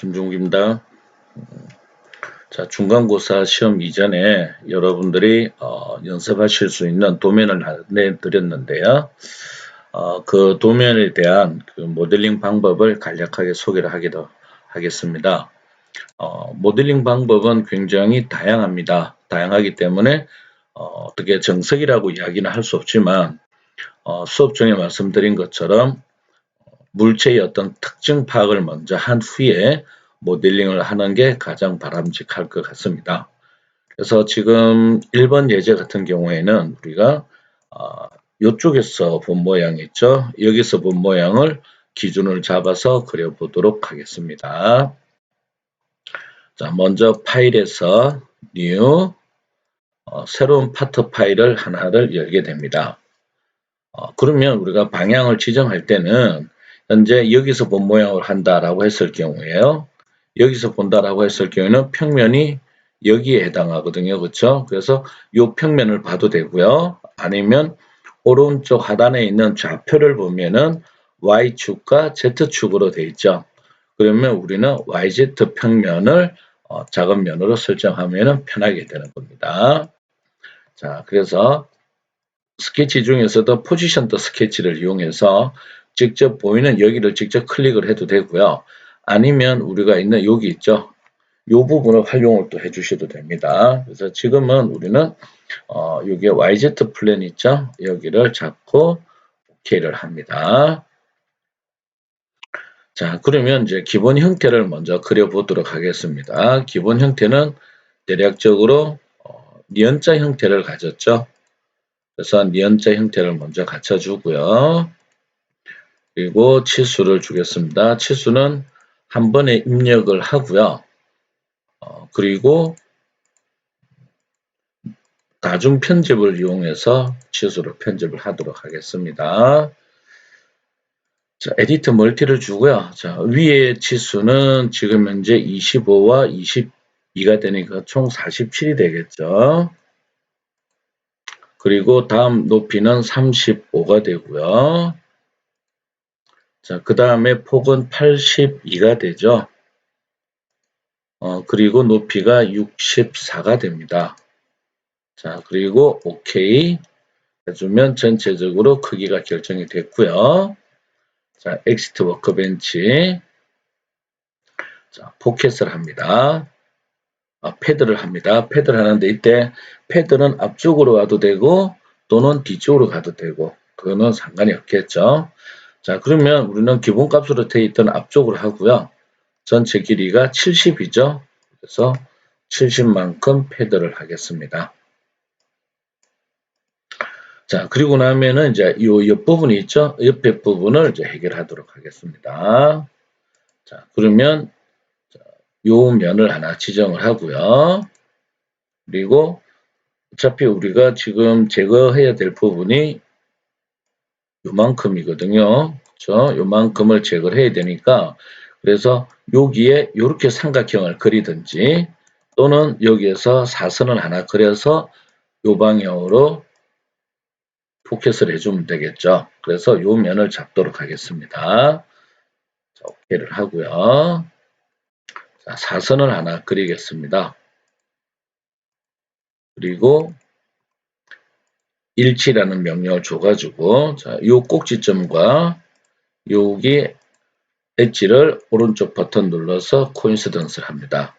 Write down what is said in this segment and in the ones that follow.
김종국입니다. 자, 중간고사 시험 이전에 여러분들이 연습하실 수 있는 도면을 내드렸는데요. 그 도면에 대한 그 모델링 방법을 간략하게 소개를 하기도 하겠습니다. 모델링 방법은 굉장히 다양합니다. 다양하기 때문에 어떻게 정석이라고 이야기는 할 수 없지만 수업 중에 말씀드린 것처럼 물체의 어떤 특징 파악을 먼저 한 후에 모델링을 하는 게 가장 바람직할 것 같습니다. 그래서 지금 1번 예제 같은 경우에는 우리가 이쪽에서 본 모양 있죠? 여기서 본 모양을 기준을 잡아서 그려보도록 하겠습니다. 자, 먼저 파일에서 New 새로운 파트 파일을 하나를 열게 됩니다. 그러면 우리가 방향을 지정할 때는 현재 여기서 본 모양을 한다라고 했을 경우에요. 여기서 본다라고 했을 경우에는 평면이 여기에 해당하거든요. 그렇죠? 그래서 이 평면을 봐도 되고요. 아니면 오른쪽 하단에 있는 좌표를 보면은 Y축과 Z축으로 되어 있죠. 그러면 우리는 YZ 평면을 작은 면으로 설정하면 편하게 되는 겁니다. 자, 그래서 스케치 중에서도 포지션 더 스케치를 이용해서 직접 보이는 여기를 직접 클릭을 해도 되고요. 아니면 우리가 있는 여기 있죠. 이 부분을 활용을 또 해주셔도 됩니다. 그래서 지금은 우리는 여기에 YZ 플랜 있죠. 여기를 잡고 OK를 합니다. 자, 그러면 이제 기본 형태를 먼저 그려보도록 하겠습니다. 기본 형태는 대략적으로 니은자 형태를 가졌죠. 그래서 니은자 형태를 먼저 갖춰주고요. 그리고 치수를 주겠습니다. 치수는 한 번에 입력을 하고요. 그리고 다중 편집을 이용해서 치수를 편집을 하도록 하겠습니다. 자, 에디트 멀티를 주고요. 자, 위에 치수는 지금 현재 25와 22가 되니까 총 47이 되겠죠. 그리고 다음 높이는 35가 되고요. 자, 그 다음에 폭은 82가 되죠. 그리고 높이가 64가 됩니다. 자, 그리고 OK 해주면 전체적으로 크기가 결정이 됐고요. 자, 엑시트 워크벤치. 자, 포켓을 합니다. 패드를 합니다. 패드를 하는데 이때 패드는 앞쪽으로 가도 되고 또는 뒤쪽으로 가도 되고 그거는 상관이 없겠죠. 자, 그러면 우리는 기본값으로 되어 있던 앞쪽으로 하고요. 전체 길이가 70이죠. 그래서 70만큼 패드를 하겠습니다. 자, 그리고 나면은 이제 요 옆부분이 있죠. 옆에 부분을 이제 해결하도록 하겠습니다. 자, 그러면 요 면을 하나 지정을 하고요. 그리고 어차피 우리가 지금 제거해야 될 부분이 요만큼이거든요. 그렇죠? 요만큼을 제거를 해야 되니까 그래서 여기에 이렇게 삼각형을 그리든지 또는 여기에서 사선을 하나 그려서 요 방향으로 포켓을 해주면 되겠죠. 그래서 요 면을 잡도록 하겠습니다. 자, OK를 하고요. 자, 사선을 하나 그리겠습니다. 그리고 일치라는 명령을 줘가지고 자, 요 꼭지점과 여기 엣지를 오른쪽 버튼 눌러서 코인시던스를 합니다.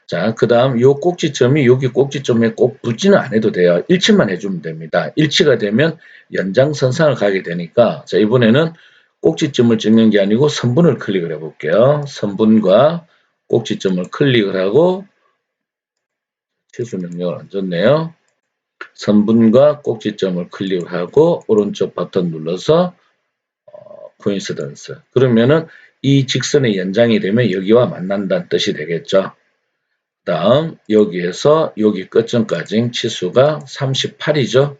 자, 그 다음 요 꼭지점이 여기 꼭지점에 꼭 붙지는 않아도 돼요. 일치만 해주면 됩니다. 일치가 되면 연장선상을 가게 되니까 자, 이번에는 꼭지점을 찍는 게 아니고 선분을 클릭을 해볼게요. 선분과 꼭지점을 클릭을 하고 취소 명령을 안 줬네요. 선분과 꼭지점을 클릭하고 오른쪽 버튼 눌러서 코인시던스. 그러면은 이 직선의 연장이 되면 여기와 만난다는 뜻이 되겠죠. 다음 여기에서 여기 끝점까지 치수가 38이죠.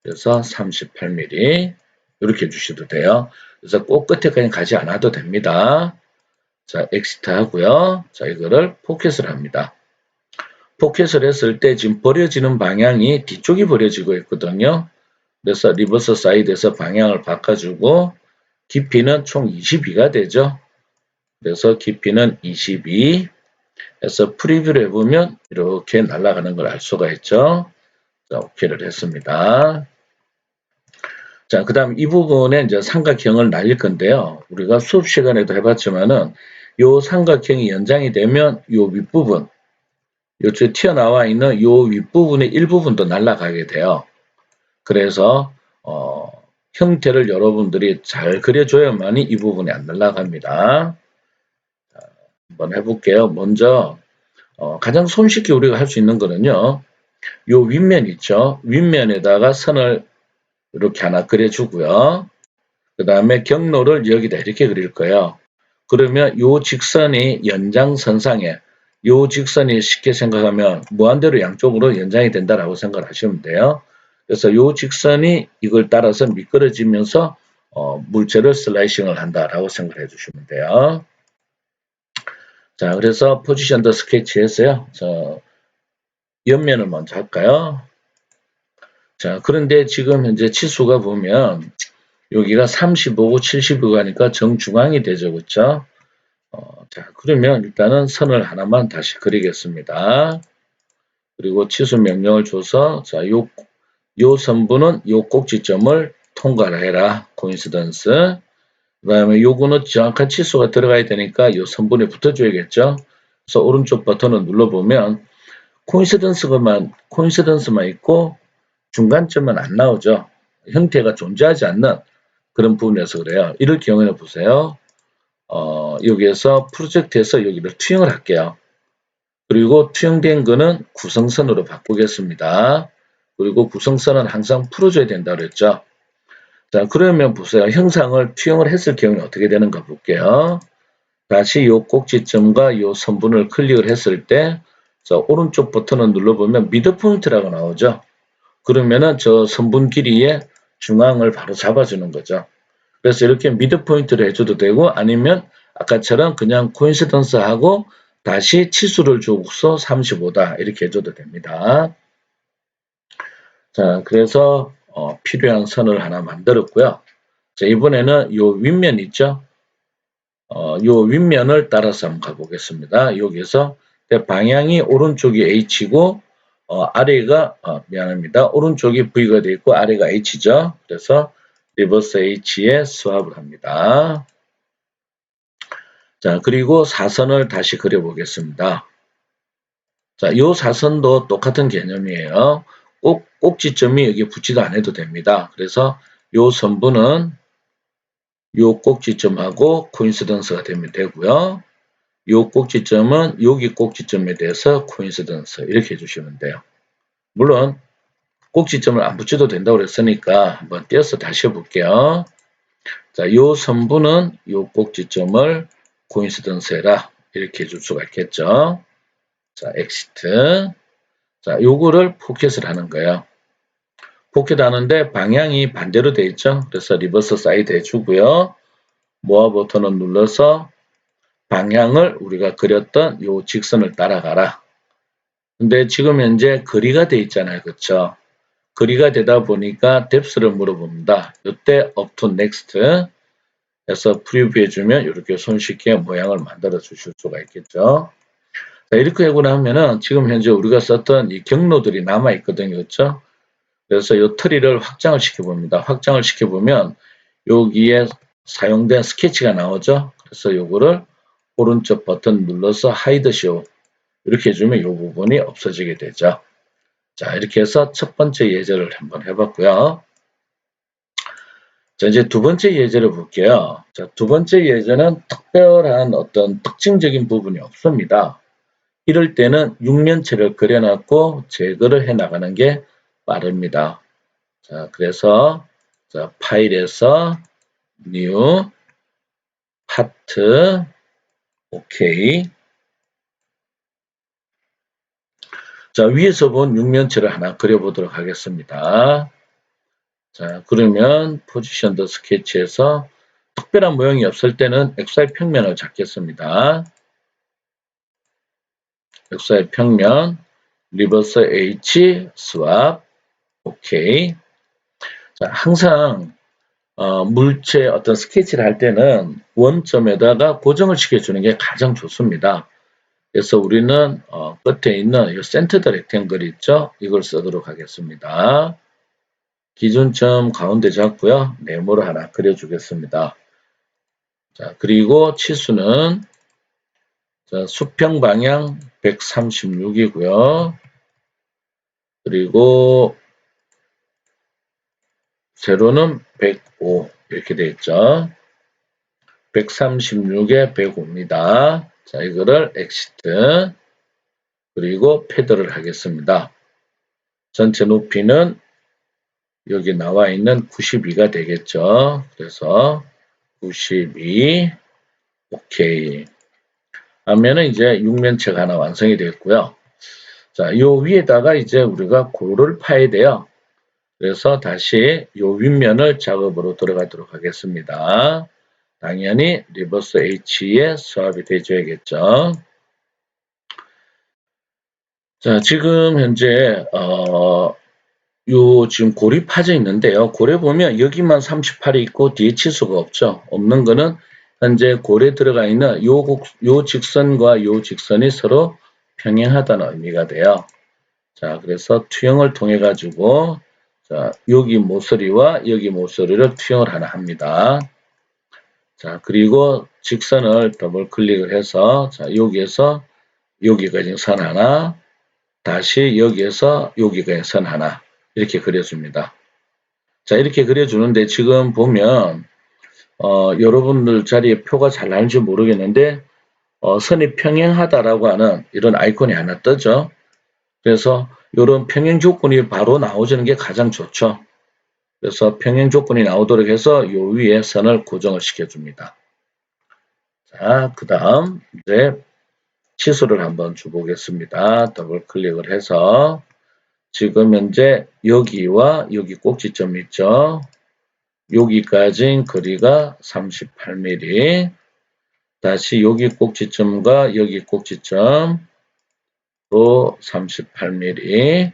그래서 38mm 이렇게 주셔도 돼요. 그래서 꼭 끝에까지 가지 않아도 됩니다. 자, 엑시트 하고요. 자, 이거를 포켓을 합니다. 포켓을 했을 때 지금 버려지는 방향이 뒤쪽이 버려지고 있거든요. 그래서 리버스 사이드에서 방향을 바꿔주고 깊이는 총 22가 되죠. 그래서 깊이는 22 해서 프리뷰를 해보면 이렇게 날아가는 걸 알 수가 있죠. 자, 오케이를 했습니다. 자, 그 다음 이 부분에 이제 삼각형을 날릴 건데요. 우리가 수업 시간에도 해봤지만은 요 삼각형이 연장이 되면 요 윗부분, 요쪽에 튀어나와 있는 요 윗부분의 일부분도 날아가게 돼요. 그래서 형태를 여러분들이 잘 그려줘야만이 이 부분이 안 날아갑니다. 자, 한번 해볼게요. 먼저 가장 손쉽게 우리가 할 수 있는 거는요. 요 윗면 있죠. 윗면에다가 선을 이렇게 하나 그려주고요. 그 다음에 경로를 여기다 이렇게 그릴 거예요. 그러면 요 직선이 연장선상에 요 직선이 쉽게 생각하면 무한대로 양쪽으로 연장이 된다라고 생각을 하시면 돼요. 그래서 요 직선이 이걸 따라서 미끄러지면서 물체를 슬라이싱을 한다라고 생각을 해주시면 돼요. 자, 그래서 포지션 더 스케치에서요. 옆면을 먼저 할까요? 자, 그런데 지금 현재 치수가 보면 여기가 35고 70이고 하니까 정중앙이 되죠. 그렇죠? 자, 그러면 일단은 선을 하나만 다시 그리겠습니다. 그리고 치수 명령을 줘서 자, 요 선분은 요 꼭지점을 통과를 해라. 코인시던스. 그 다음에 요거는 정확한 치수가 들어가야 되니까 요 선분에 붙어줘야겠죠. 그래서 오른쪽 버튼을 눌러보면 코인시던스만 있고 중간점은 안 나오죠. 형태가 존재하지 않는 그런 부분에서 그래요. 이럴 경우에 보세요. 여기에서 프로젝트에서 여기를 투영을 할게요. 그리고 투영된 거는 구성선으로 바꾸겠습니다. 그리고 구성선은 항상 풀어줘야 된다 그랬죠. 자, 그러면 보세요. 형상을 투영을 했을 경우는 어떻게 되는가 볼게요. 다시 이 꼭지점과 이 선분을 클릭을 했을 때, 자, 오른쪽 버튼을 눌러보면 미드 포인트라고 나오죠. 그러면은 저 선분 길이의 중앙을 바로 잡아주는 거죠. 그래서 이렇게 미드 포인트를 해줘도 되고 아니면 아까처럼 그냥 코인시던스하고 다시 치수를 주고서 35다 이렇게 해줘도 됩니다. 자, 그래서 필요한 선을 하나 만들었고요. 자, 이번에는 요 윗면 있죠? 요 윗면을 따라서 한번 가보겠습니다. 여기서 방향이 오른쪽이 H고 아래가 미안합니다. 오른쪽이 V가 되어 있고 아래가 H죠. 그래서 리버스 H에 스왑을 합니다. 자, 그리고 사선을 다시 그려보겠습니다. 자, 이 사선도 똑같은 개념이에요. 꼭지점이 여기 붙지도 않아도 됩니다. 그래서 이 선분은 이 꼭지점하고 코인시던스가 되면 되고요. 이 꼭지점은 여기 꼭지점에 대해서 코인시던스 이렇게 해주시면 돼요. 물론 꼭지점을 안 붙여도 된다고 그랬으니까 한번 띄어서 다시 해볼게요. 자, 이 선분은 이 꼭지점을 코인시던스 해라 이렇게 해줄 수가 있겠죠. 자, 엑시트. 자, 요거를 포켓을 하는 거예요. 포켓 하는데 방향이 반대로 돼 있죠. 그래서 리버스 사이드 해주고요. 모아 버튼을 눌러서 방향을 우리가 그렸던 요 직선을 따라가라. 근데 지금 현재 거리가 돼 있잖아요. 그렇죠? 거리가 되다 보니까 뎁스를 물어봅니다. 이때 up to next 해서 프리뷰 해주면 이렇게 손쉽게 모양을 만들어 주실 수가 있겠죠. 자, 이렇게 하고 나면은 지금 현재 우리가 썼던 이 경로들이 남아 있거든요. 그렇죠? 그래서 이 트리를 확장을 시켜봅니다. 확장을 시켜보면 여기에 사용된 스케치가 나오죠. 그래서 요거를 오른쪽 버튼 눌러서 하이드 쇼 이렇게 해주면 이 부분이 없어지게 되죠. 자, 이렇게 해서 첫 번째 예제를 한번 해봤고요. 자, 이제 두 번째 예제를 볼게요. 자, 두 번째 예제는 특별한 어떤 특징적인 부분이 없습니다. 이럴 때는 육면체를 그려놨고 제거를 해 나가는 게 빠릅니다. 자, 그래서 자, 파일에서 new 파트 오케이. 자, 위에서 본 육면체를 하나 그려보도록 하겠습니다. 자, 그러면 포지션 더 스케치에서 특별한 모형이 없을 때는 XY 평면을 잡겠습니다. XY 평면 리버스 H 스왑 오케이. 자, 항상 물체 어떤 스케치를 할 때는 원점에다가 고정을 시켜주는 게 가장 좋습니다. 그래서 우리는 끝에 있는 이 센터드 렉탱글 있죠? 이걸 쓰도록 하겠습니다. 기준점 가운데 잡고요. 네모를 하나 그려주겠습니다. 자, 그리고 치수는 수평 방향 136이고요. 그리고 세로는 105 이렇게 되어 있죠. 136에 105입니다. 자, 이거를 엑시트 그리고 패드를 하겠습니다. 전체 높이는 여기 나와 있는 92가 되겠죠. 그래서 92 오케이 하면은 이제 육면체가 하나 완성이 됐고요. 자, 요 위에다가 이제 우리가 고를 파야 돼요. 그래서 다시 요 윗면을 작업으로 들어가도록 하겠습니다. 당연히 리버스 H에 수압이 돼줘야겠죠. 자, 지금 현재 요 지금 골이 파져 있는데요. 골에 보면 여기만 38이 있고 뒤에 치수가 없죠. 없는 거는 현재 골에 들어가 있는 요 직선과 요 직선이 서로 평행하다는 의미가 돼요. 자, 그래서 투영을 통해 가지고 자, 여기 모서리와 여기 모서리를 투영을 하나 합니다. 자, 그리고 직선을 더블 클릭을 해서 자, 여기에서 여기까지 선 하나, 다시 여기에서 여기까지 선 하나 이렇게 그려줍니다. 자, 이렇게 그려주는데 지금 보면 여러분들 자리에 표가 잘 나올지 모르겠는데 선이 평행하다라고 하는 이런 아이콘이 하나 뜨죠. 그래서 이런 평행 조건이 바로 나오는 게 가장 좋죠. 그래서 평행 조건이 나오도록 해서 요 위에 선을 고정을 시켜줍니다. 자, 그 다음 이제 치수를 한번 줘보겠습니다. 더블 클릭을 해서 지금 현재 여기와 여기 꼭지점 있죠. 여기까지 거리가 38mm. 다시 여기 꼭지점과 여기 꼭지점 또 38mm.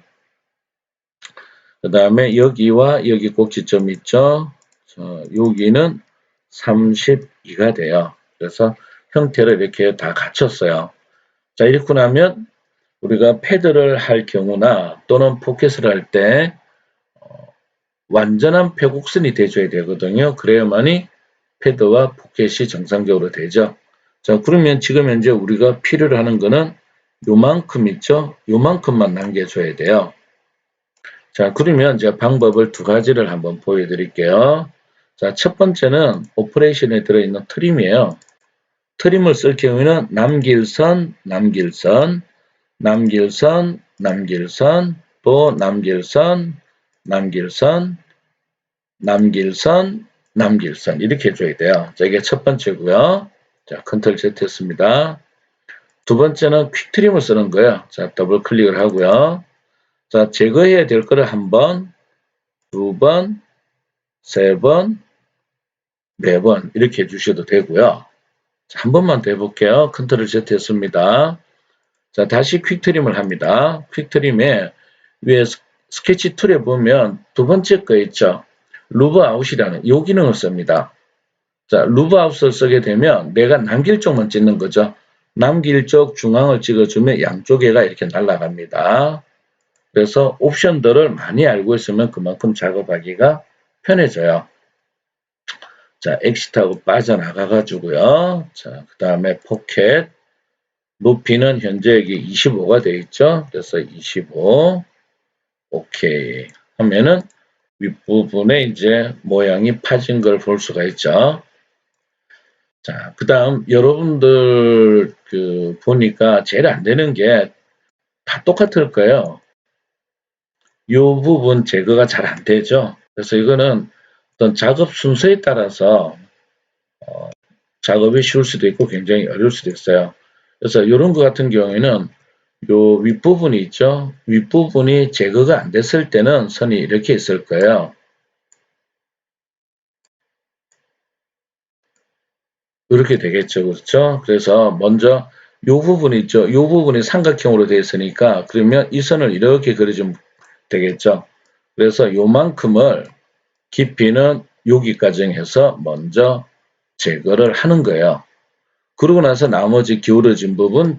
그 다음에 여기와 여기 꼭지점 있죠. 여기는 32가 돼요. 그래서 형태를 이렇게 다 갖췄어요. 자, 이렇게 나면 우리가 패드를 할 경우나 또는 포켓을 할 때 완전한 폐곡선이 돼줘야 되거든요. 그래야만이 패드와 포켓이 정상적으로 되죠. 자, 그러면 지금 현재 우리가 필요로 하는 거는 요만큼 있죠. 요만큼만 남겨줘야 돼요. 자, 그러면 제가 방법을 두 가지를 한번 보여드릴게요. 자, 첫 번째는 오퍼레이션에 들어있는 트림이에요. 트림을 쓸 경우에는 남길선, 남길선, 남길선, 남길선, 또 남길선, 남길선, 남길선, 남길선 이렇게 해줘야 돼요. 자, 이게 첫 번째고요. 자, 컨트롤 Z 했습니다. 두 번째는 퀵트림을 쓰는 거예요. 자, 더블 클릭을 하고요. 자, 제거해야 될 거를 한 번, 두 번, 세 번, 네 번 이렇게 해주셔도 되고요. 자, 한 번만 더 해볼게요. 컨트롤 Z 했습니다. 자, 다시 퀵트림을 합니다. 퀵트림에 위에 스케치 툴에 보면 두 번째 거 있죠. 루브 아웃이라는 이 기능을 씁니다. 자, 루브 아웃을 쓰게 되면 내가 남길 쪽만 찍는 거죠. 남길 쪽 중앙을 찍어주면 양쪽에가 이렇게 날아갑니다. 그래서 옵션들을 많이 알고 있으면 그만큼 작업하기가 편해져요. 자, 엑시트하고 빠져나가 가지고요. 자, 그 다음에 포켓 높이는 현재 여기 25가 되어 있죠. 그래서 25 오케이 하면은 윗부분에 이제 모양이 파진 걸 볼 수가 있죠. 자, 그 다음 여러분들 보니까 제일 안 되는 게 다 똑같을 거예요. 이 부분 제거가 잘 안 되죠. 그래서 이거는 어떤 작업 순서에 따라서 작업이 쉬울 수도 있고 굉장히 어려울 수도 있어요. 그래서 이런 거 같은 경우에는 요 윗부분이 있죠. 윗부분이 제거가 안 됐을 때는 선이 이렇게 있을 거예요. 이렇게 되겠죠. 그렇죠? 그래서 먼저 요 부분 있죠. 요 부분이 삼각형으로 되어 있으니까 그러면 이 선을 이렇게 그려주면 되겠죠. 그래서 요만큼을 깊이는 여기까지 해서 먼저 제거를 하는 거예요. 그러고 나서 나머지 기울어진 부분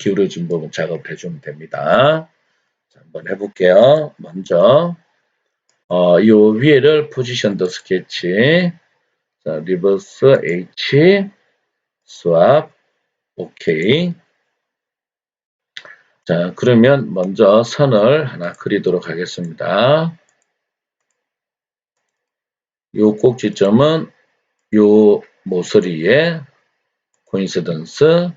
작업해 주면 됩니다. 자, 한번 해볼게요. 먼저 요 위에를 포지션 더 스케치, 자, 리버스 H, 스왑, OK. 자, 그러면 먼저 선을 하나 그리도록 하겠습니다. 요 꼭지점은 요 모서리에 코인시던스,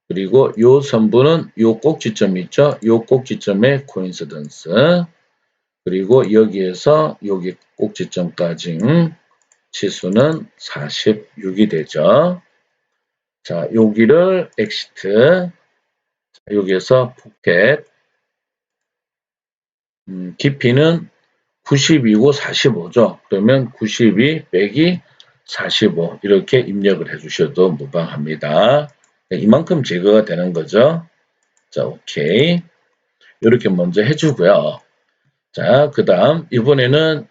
그리고 요 선부는 요 꼭지점 있죠? 요 꼭지점에 코인시던스, 그리고 여기에서 여기 꼭지점까지 치수는 46이 되죠. 자, 여기를 엑시트, 여기에서 포켓, 깊이는 90이고 45죠. 그러면 92 빼기 45 이렇게 입력을 해주셔도 무방합니다. 이만큼 제거가 되는 거죠. 자, 오케이. 이렇게 먼저 해주고요. 자, 그 다음 이번에는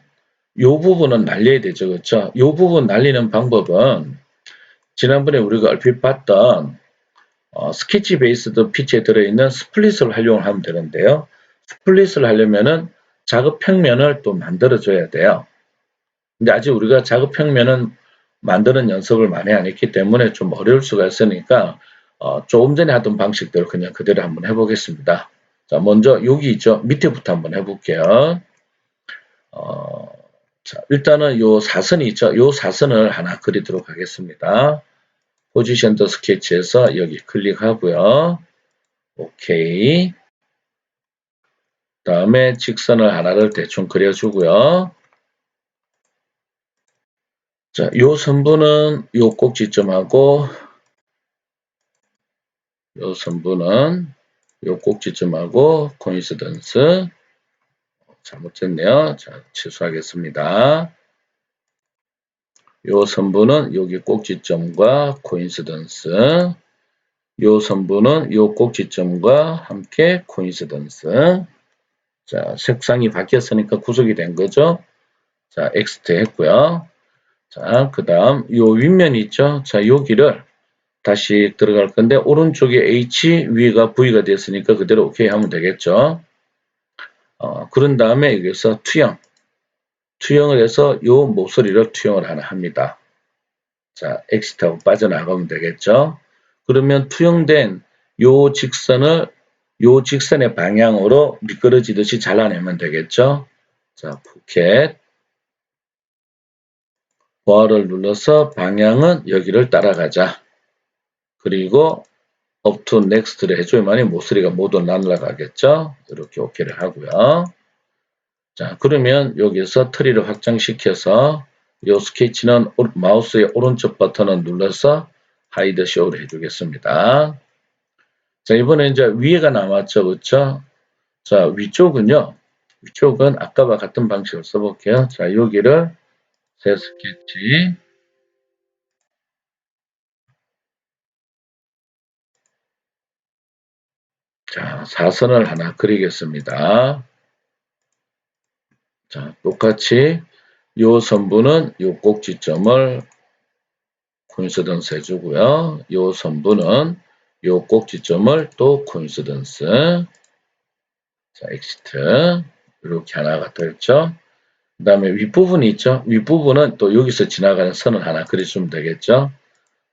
요 부분은 날려야 되죠. 그렇죠? 요 부분 날리는 방법은 지난번에 우리가 얼핏 봤던 스케치 베이스드 피치에 들어있는 스플릿을 활용을 하면 되는데요. 스플릿을 하려면은 작업 평면을 또 만들어줘야 돼요. 근데 아직 우리가 작업 평면은 만드는 연습을 많이 안 했기 때문에 좀 어려울 수가 있으니까 조금 전에 하던 방식대로 그냥 그대로 한번 해보겠습니다. 자, 먼저 여기 있죠. 밑에부터 한번 해볼게요. 자, 일단은 요 사선이 있죠. 요 사선을 하나 그리도록 하겠습니다. 포지션 더 스케치에서 여기 클릭하고요. 오케이. 다음에 직선을 하나를 대충 그려주고요. 자, 요 선부는 요 꼭지점하고 요 선부는 요 꼭지점하고 코인시던스, 잘못했네요. 자, 취소하겠습니다. 요 선부는 여기 꼭지점과 코인시던스, 요 선부는 요 꼭지점과 함께 코인시던스. 자, 색상이 바뀌었으니까 구속이 된 거죠. 자, 엑스트 했고요. 자, 그 다음 요 윗면 있죠. 자, 여기를 다시 들어갈 건데 오른쪽에 H, 위가 V가 됐으니까 그대로 OK 하면 되겠죠. 그런 다음에 여기서 투영을 해서 요 모서리를 투영을 하나 합니다. 자, 엑시트하고 빠져나가면 되겠죠. 그러면 투영된 요 직선을 요 직선의 방향으로 미끄러지듯이 잘라내면 되겠죠. 자, 포켓 보아를 눌러서 방향은 여기를 따라가자. 그리고 up to next를 해줘야만이 모서리가 모두 날아가겠죠. 이렇게 OK를 하고요. 자, 그러면 여기서 트리를 확장시켜서 이 스케치는 마우스의 오른쪽 버튼을 눌러서 하이드 쇼를 해주겠습니다. 자, 이번에 이제 위에가 남았죠. 그렇죠? 자, 위쪽은요. 위쪽은 아까와 같은 방식을 써볼게요. 자, 여기를 새 스케치. 자, 사선을 하나 그리겠습니다. 자, 똑같이 요 선부는 요 꼭지점을 코인시던스 해주고요. 요 선부는 요 꼭지점을 또 코인시던스. 자, 엑시트. 이렇게 하나가 더 있죠. 그 다음에 윗부분이 있죠. 윗부분은 또 여기서 지나가는 선을 하나 그려주면 되겠죠.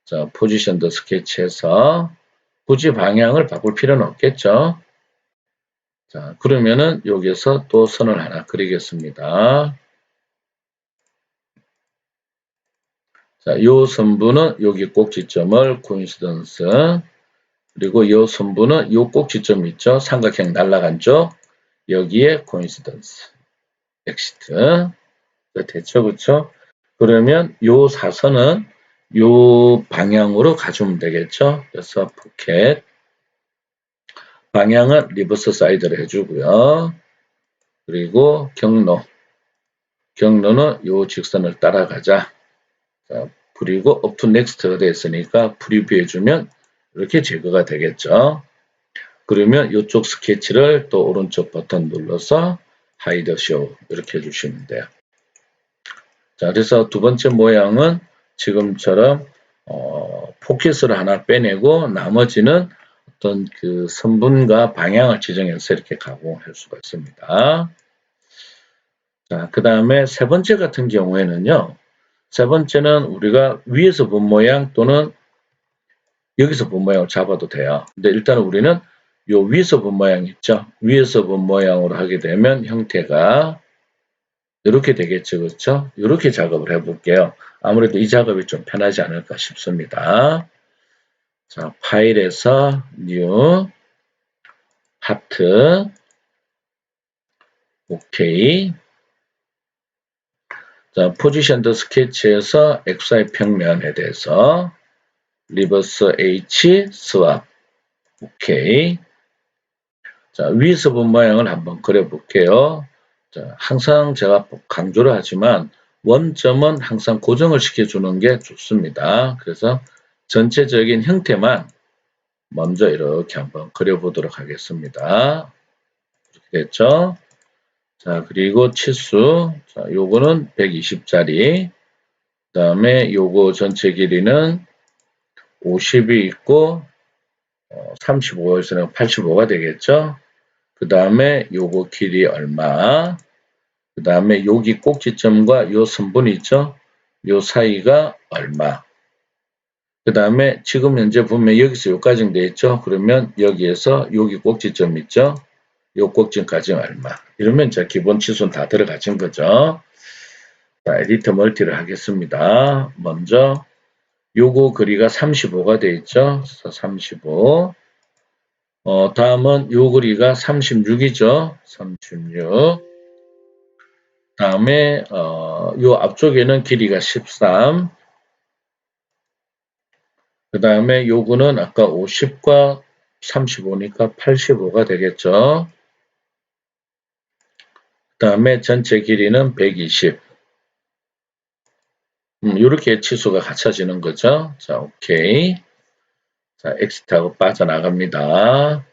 자, 포지션 더 스케치해서 굳이 방향을 바꿀 필요는 없겠죠. 자, 그러면은 여기서 또 선을 하나 그리겠습니다. 자, 요 선부는 여기 꼭지점을 코인시던스, 그리고 요 선부는 요 꼭지점 있죠? 삼각형 날라간 쪽, 여기에 코인시던스, 엑시트. 됐죠? 그쵸? 그러면 요 사선은 요 방향으로 가주면 되겠죠? 그래서 포켓, 방향은 리버스 사이드로 해주고요. 그리고 경로는 요 직선을 따라가자. 자, 그리고 up to next가 됐으니까 프리뷰 해주면 이렇게 제거가 되겠죠. 그러면 이쪽 스케치를 또 오른쪽 버튼 눌러서 하이드 쇼 이렇게 해주시면 돼요. 자, 그래서 두 번째 모양은 지금처럼 포켓을 하나 빼내고 나머지는 어떤 그 선분과 방향을 지정해서 이렇게 가공할 수가 있습니다. 자, 그 다음에 세 번째 같은 경우에는요. 세 번째는 우리가 위에서 본 모양 또는 여기서 본 모양을 잡아도 돼요. 근데 일단 우리는 요 위에서 본 모양 있죠. 위에서 본 모양으로 하게 되면 형태가 이렇게 되겠죠. 그렇죠? 이렇게 작업을 해볼게요. 아무래도 이 작업이 좀 편하지 않을까 싶습니다. 자, 파일에서 New, 하트, OK. 자, 포지션 더 스케치에서 XY 평면에 대해서 리버스 H, 스왑, OK. 자, 위에서 본 모양을 한번 그려볼게요. 자, 항상 제가 강조를 하지만 원점은 항상 고정을 시켜주는 게 좋습니다. 그래서 전체적인 형태만 먼저 이렇게 한번 그려보도록 하겠습니다. 이렇게 됐죠? 자, 그리고 치수. 자, 요거는 120짜리. 그 다음에 요거 전체 길이는 50이 있고, 35에서는 85가 되겠죠? 그 다음에 요거 길이 얼마? 그 다음에 여기 꼭지점과 요 선분이 있죠? 요 사이가 얼마? 그 다음에 지금 현재 보면 여기서 여기까지 되어 있죠? 그러면 여기에서 여기 꼭지점 있죠? 요 꼭지점까지 얼마? 이러면 자 기본 치수는 다 들어가진 거죠. 자, 에디터 멀티를 하겠습니다. 먼저 요거 거리가 35가 되어 있죠? 35. 다음은 요 거리가 36이죠? 36. 다음에 요 앞쪽에는 길이가 13. 그 다음에 요거는 아까 50과 35니까 85가 되겠죠. 그 다음에 전체 길이는 120. 이렇게 치수가 갖춰지는 거죠. 자, 오케이. 자, 엑스트하고 빠져나갑니다.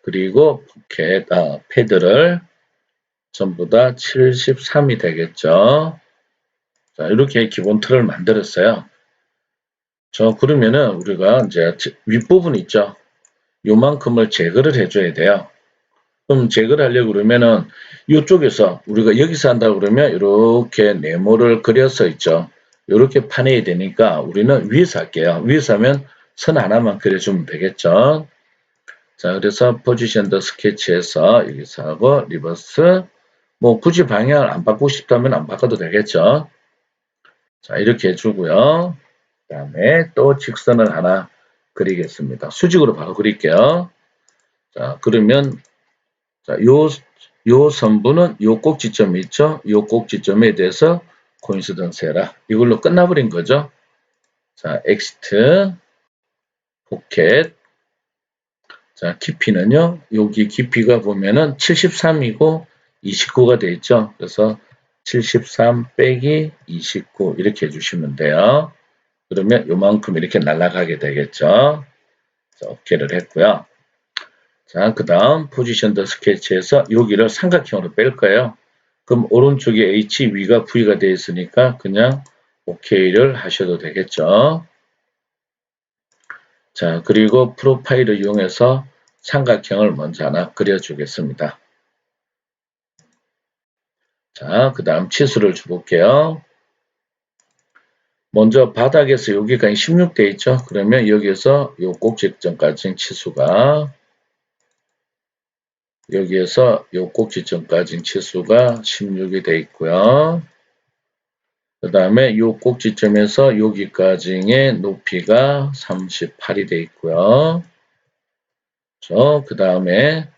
그리고 포켓, 패드를 전부 다 73이 되겠죠. 자, 이렇게 기본 틀을 만들었어요. 그러면은 우리가 이제 윗부분 있죠. 요만큼을 제거를 해줘야 돼요. 그럼 제거를 하려고 그러면은 이쪽에서 우리가 여기서 한다고 그러면 이렇게 네모를 그려서 있죠. 이렇게 파내야 되니까 우리는 위에서 할게요. 위에서 하면 선 하나만 그려주면 되겠죠. 자, 그래서 포지션 더 스케치에서 여기서 하고 리버스. 뭐 굳이 방향을 안 바꾸고 싶다면 안 바꿔도 되겠죠. 자, 이렇게 해주고요. 그 다음에 또 직선을 하나 그리겠습니다. 수직으로 바로 그릴게요. 자, 그러면 자, 요 선분은 요 꼭지점이 있죠? 요 꼭지점에 대해서 코인시던스 해라. 이걸로 끝나버린 거죠. 자, 엑스트, 포켓. 자, 깊이는요. 여기 깊이가 보면은 73이고 29가 돼 있죠. 그래서 73 빼기 29 이렇게 해주시면 돼요. 그러면 요만큼 이렇게 날아가게 되겠죠. 자, OK를 했고요. 자, 그 다음 포지션 더 스케치에서 여기를 삼각형으로 뺄 거예요. 그럼 오른쪽에 H, 위가 V가 되어 있으니까 그냥 OK를 하셔도 되겠죠. 자, 그리고 프로파일을 이용해서 삼각형을 먼저 하나 그려주겠습니다. 자, 그 다음 치수를 줘볼게요. 먼저 바닥에서 여기까지 16 돼 있죠. 그러면 여기에서 요 꼭지점까지 치수가 여기에서 요 꼭지점까지 치수가 16이 돼 있고요. 그 다음에 요 꼭지점에서 여기까지의 높이가 38이 돼 있고요. 그 다음에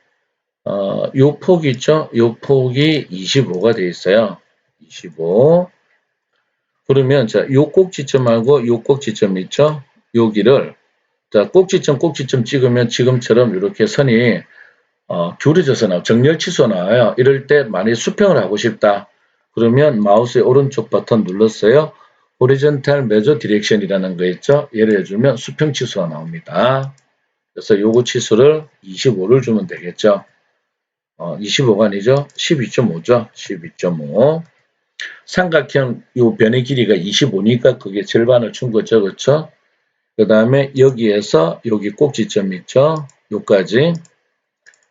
요 폭 있죠? 요 폭이 25가 돼 있어요. 25. 그러면 자, 요 꼭지점하고 요 꼭지점 있죠? 여기를 자, 꼭지점 찍으면 지금처럼 이렇게 선이 기울어져서 나와요. 정렬 치수가 나와요. 이럴 때 만약에 수평을 하고 싶다. 그러면 마우스의 오른쪽 버튼 눌렀어요. 호리존탈 메저 디렉션이라는 거 있죠. 예를 해주면 수평 치수가 나옵니다. 그래서 요거 치수를 25를 주면 되겠죠. 25가 아니죠. 12.5죠. 12.5. 삼각형 요 변의 길이가 25니까 그게 절반을 준 거죠. 그렇죠? 그 다음에 여기에서 여기 꼭지점 있죠? 요까지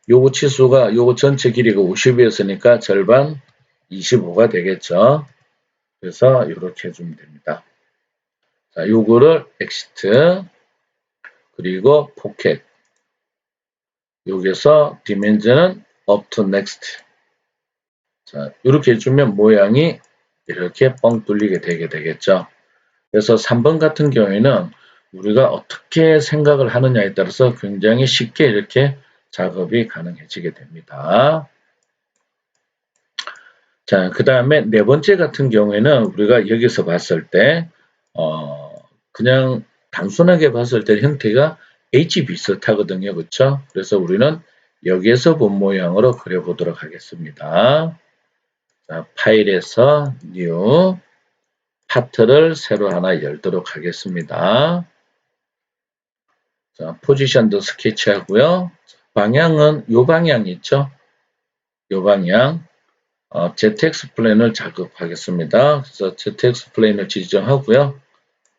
요거 치수가 요거 전체 길이가 50이었으니까 절반 25가 되겠죠. 그래서 이렇게 해주면 됩니다. 자, 요거를 exit 그리고 pocket 여기서 dimension은 up to next 자, 이렇게 해주면 모양이 이렇게 뻥 뚫리게 되게 되겠죠. 그래서 3번 같은 경우에는 우리가 어떻게 생각을 하느냐에 따라서 굉장히 쉽게 이렇게 작업이 가능해지게 됩니다. 자, 그 다음에 네 번째 같은 경우에는 우리가 여기서 봤을 때, 그냥 단순하게 봤을 때 형태가 H 비슷하거든요. 그쵸? 그래서 우리는 여기에서 본 모양으로 그려보도록 하겠습니다. 자, 파일에서 New, 파트를 새로 하나 열도록 하겠습니다. 자, 포지션도 스케치 하고요. 방향은 요 방향 있죠? 요 방향. ZX 플랜을 작업하겠습니다. 그래서 ZX 플랜을 지정하고요.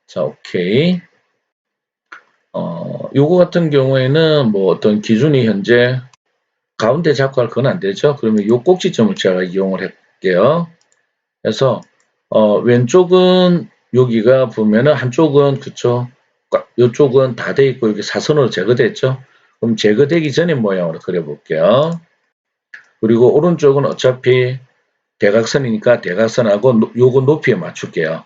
자, 오케이. 요거 같은 경우에는 뭐 어떤 기준이 현재 가운데 잡고 할 건 안 되죠. 그러면 요 꼭지점을 제가 이용을 할게요. 그래서, 왼쪽은 여기가 보면은 한쪽은 그쵸. 요쪽은 다 돼 있고 여기 사선으로 제거됐죠. 그럼 제거되기 전에 모양으로 그려볼게요. 그리고 오른쪽은 어차피 대각선이니까 대각선하고 요거 높이에 맞출게요.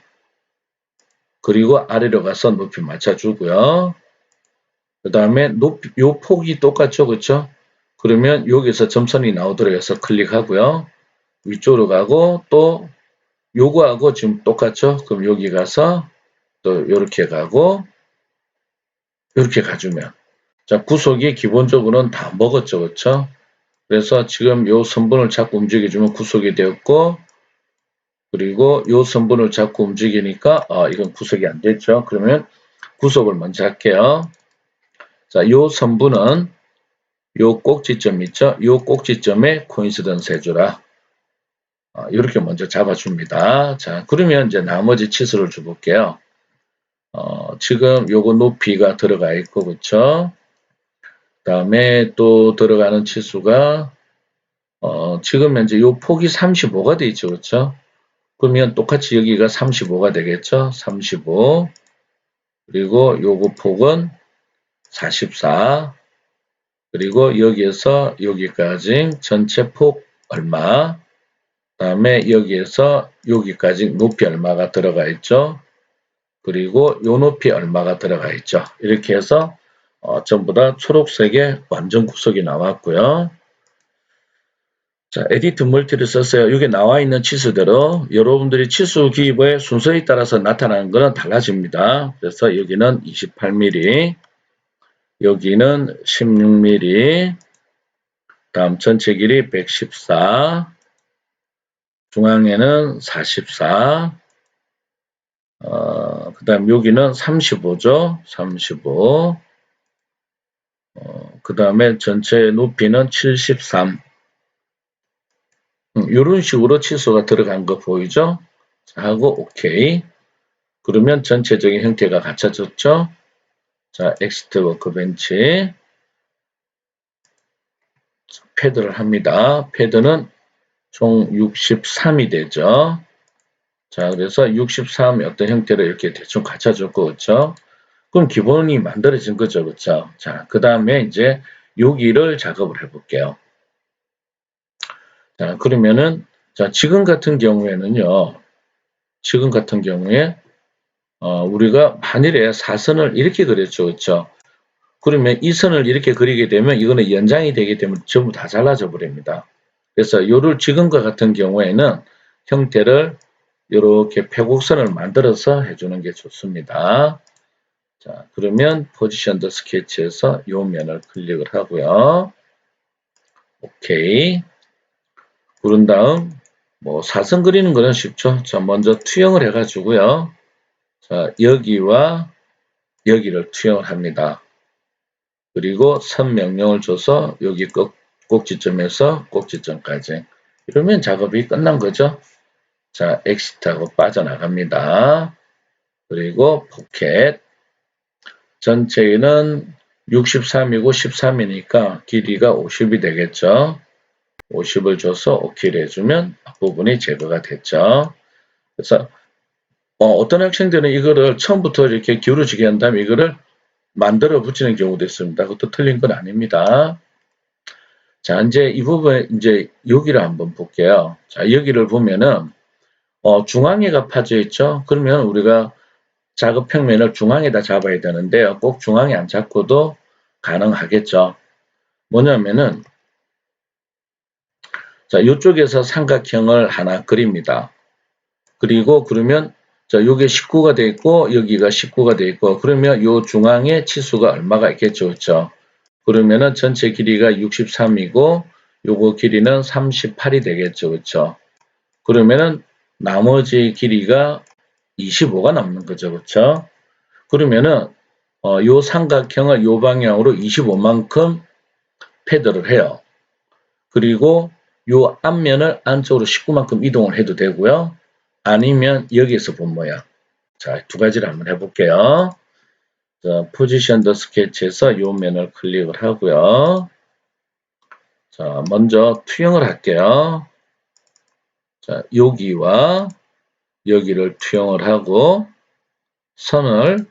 그리고 아래로 가서 높이 맞춰주고요. 그 다음에 요 폭이 똑같죠, 그렇죠? 그러면 여기서 점선이 나오도록 해서 클릭하고요. 위쪽으로 가고 또 요거하고 지금 똑같죠? 그럼 여기 가서 또 이렇게 가고 이렇게 가주면 자 구속이 기본적으로는 다 먹었죠, 그렇죠? 그래서 지금 요 선분을 자꾸 움직여주면 구속이 되었고 그리고 요 선분을 자꾸 움직이니까 이건 구속이 안 됐죠. 그러면 구속을 먼저 할게요. 자, 요 선분은 요 꼭지점 있죠? 요 꼭지점에 코인시던스 해주라. 이렇게 먼저 잡아줍니다. 자, 그러면 이제 나머지 치수를 줘볼게요. 지금 요거 높이가 들어가 있고, 그쵸? 그 다음에 또 들어가는 치수가, 지금 현재 요 폭이 35가 돼 있죠, 그쵸? 그러면 똑같이 여기가 35가 되겠죠? 35. 그리고 요거 폭은 44. 그리고 여기에서 여기까지 전체 폭 얼마? 그 다음에 여기에서 여기까지 높이 얼마가 들어가 있죠? 그리고 요 높이 얼마가 들어가 있죠? 이렇게 해서 전부 다 초록색의 완전 구석이 나왔고요. 자, 에디트 멀티를 썼어요. 여기 나와 있는 치수대로 여러분들이 치수 기입의 순서에 따라서 나타나는 것은 달라집니다. 그래서 여기는 28mm, 여기는 16mm, 다음 전체 길이 114, 중앙에는 44, 그 다음 여기는 35죠. 35, 그 다음에 전체 높이는 73, 이런 식으로 치수가 들어간 거 보이죠? 자, 하고 OK. 그러면 전체적인 형태가 갖춰졌죠? 자, 엑스트 워크벤치 패드를 합니다. 패드는 총 63이 되죠. 자, 그래서 63의 어떤 형태로 이렇게 대충 갖춰졌고, 그렇죠? 그럼 기본이 만들어진 거죠, 그렇죠? 자, 그 다음에 이제 여기를 작업을 해볼게요. 자, 그러면은 자, 지금 같은 경우에는요. 지금 같은 경우에 우리가 만일에 사선을 이렇게 그렸죠, 그렇죠? 그러면 이 선을 이렇게 그리게 되면 이거는 연장이 되기 때문에 전부 다 잘라져 버립니다. 그래서 요를 지금과 같은 경우에는 형태를 이렇게 패곡선을 만들어서 해주는 게 좋습니다. 자, 그러면 포지션 더 스케치에서 요 면을 클릭을 하고요. 오케이. 그런 다음 뭐 사선 그리는 거는 쉽죠. 자, 먼저 투영을 해가지고요. 자, 여기와 여기를 투영을 합니다. 그리고 선 명령을 줘서 여기 꼭지점에서 꼭지점까지 이러면 작업이 끝난 거죠. 자, 엑시트하고 빠져나갑니다. 그리고 포켓. 전체는 63이고 13이니까 길이가 50이 되겠죠. 50을 줘서 OK를 해주면 앞부분이 제거가 됐죠. 그래서 어떤 학생들은 이거를 처음부터 이렇게 기울어지게 한 다음에 이거를 만들어 붙이는 경우도 있습니다. 그것도 틀린 건 아닙니다. 자, 이제 이 부분, 이제 여기를 한번 볼게요. 자, 여기를 보면은, 중앙에가 파져 있죠? 그러면 우리가 작업 평면을 중앙에다 잡아야 되는데요. 꼭 중앙에 안 잡고도 가능하겠죠. 뭐냐면은, 자, 이쪽에서 삼각형을 하나 그립니다. 그리고 그러면, 자, 요게 19가 돼 있고, 여기가 19가 돼 있고, 그러면 요 중앙에 치수가 얼마가 있겠죠. 그렇죠? 그러면은 전체 길이가 63이고, 요거 길이는 38이 되겠죠. 그렇죠? 그러면은 나머지 길이가 25가 남는 거죠. 그렇죠? 그러면은 요 삼각형을 요 방향으로 25만큼 패드를 해요. 그리고 요 앞면을 안쪽으로 19만큼 이동을 해도 되고요. 아니면 여기에서 본 모양. 자, 두 가지를 한번 해볼게요. 자, 포지션 더 스케치에서 요 면을 클릭을 하고요. 자, 먼저 투영을 할게요. 자, 여기와 여기를 투영을 하고 선을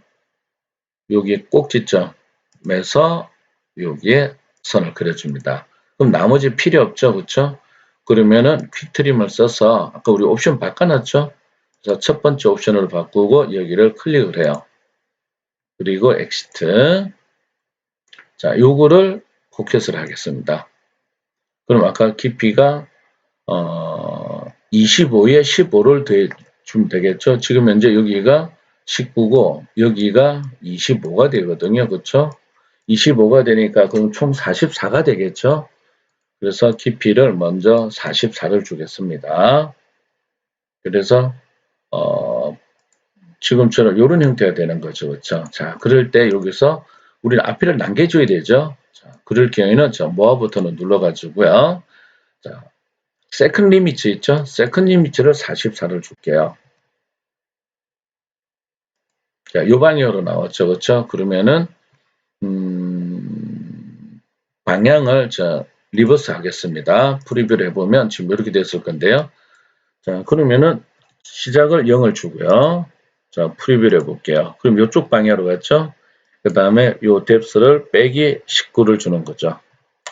여기 꼭지점에서 여기에 선을 그려줍니다. 그럼 나머지 필요 없죠, 그렇죠? 그러면은 퀵트림을 써서 아까 우리 옵션 바꿔놨죠? 그래서 첫 번째 옵션으로 바꾸고 여기를 클릭을 해요. 그리고 엑시트. 자, 요거를 포켓을 하겠습니다. 그럼 아까 깊이가 25에 15를 더해주면 되겠죠? 지금 현재 여기가 19고 여기가 25가 되거든요. 그렇죠? 25가 되니까 그럼 총 44가 되겠죠? 그래서 깊이를 먼저 44를 주겠습니다. 그래서 지금처럼 이런 형태가 되는 거죠. 그렇죠? 자, 그럴 때 여기서 우리는 앞뒤를 남겨줘야 되죠. 자, 그럴 경우에는 모아 버튼을 눌러가지고요. 자, 세컨 리미트 있죠? 세컨 리미트를 44를 줄게요. 자, 요 방향으로 나왔죠. 그렇죠? 그러면은 방향을 리버스 하겠습니다. 프리뷰를 해보면 지금 이렇게 됐을 건데요. 자, 그러면은 시작을 0을 주고요. 자, 프리뷰를 해볼게요. 그럼 이쪽 방향으로 갔죠? 그 다음에 요 뎁스를 빼기 19를 주는 거죠.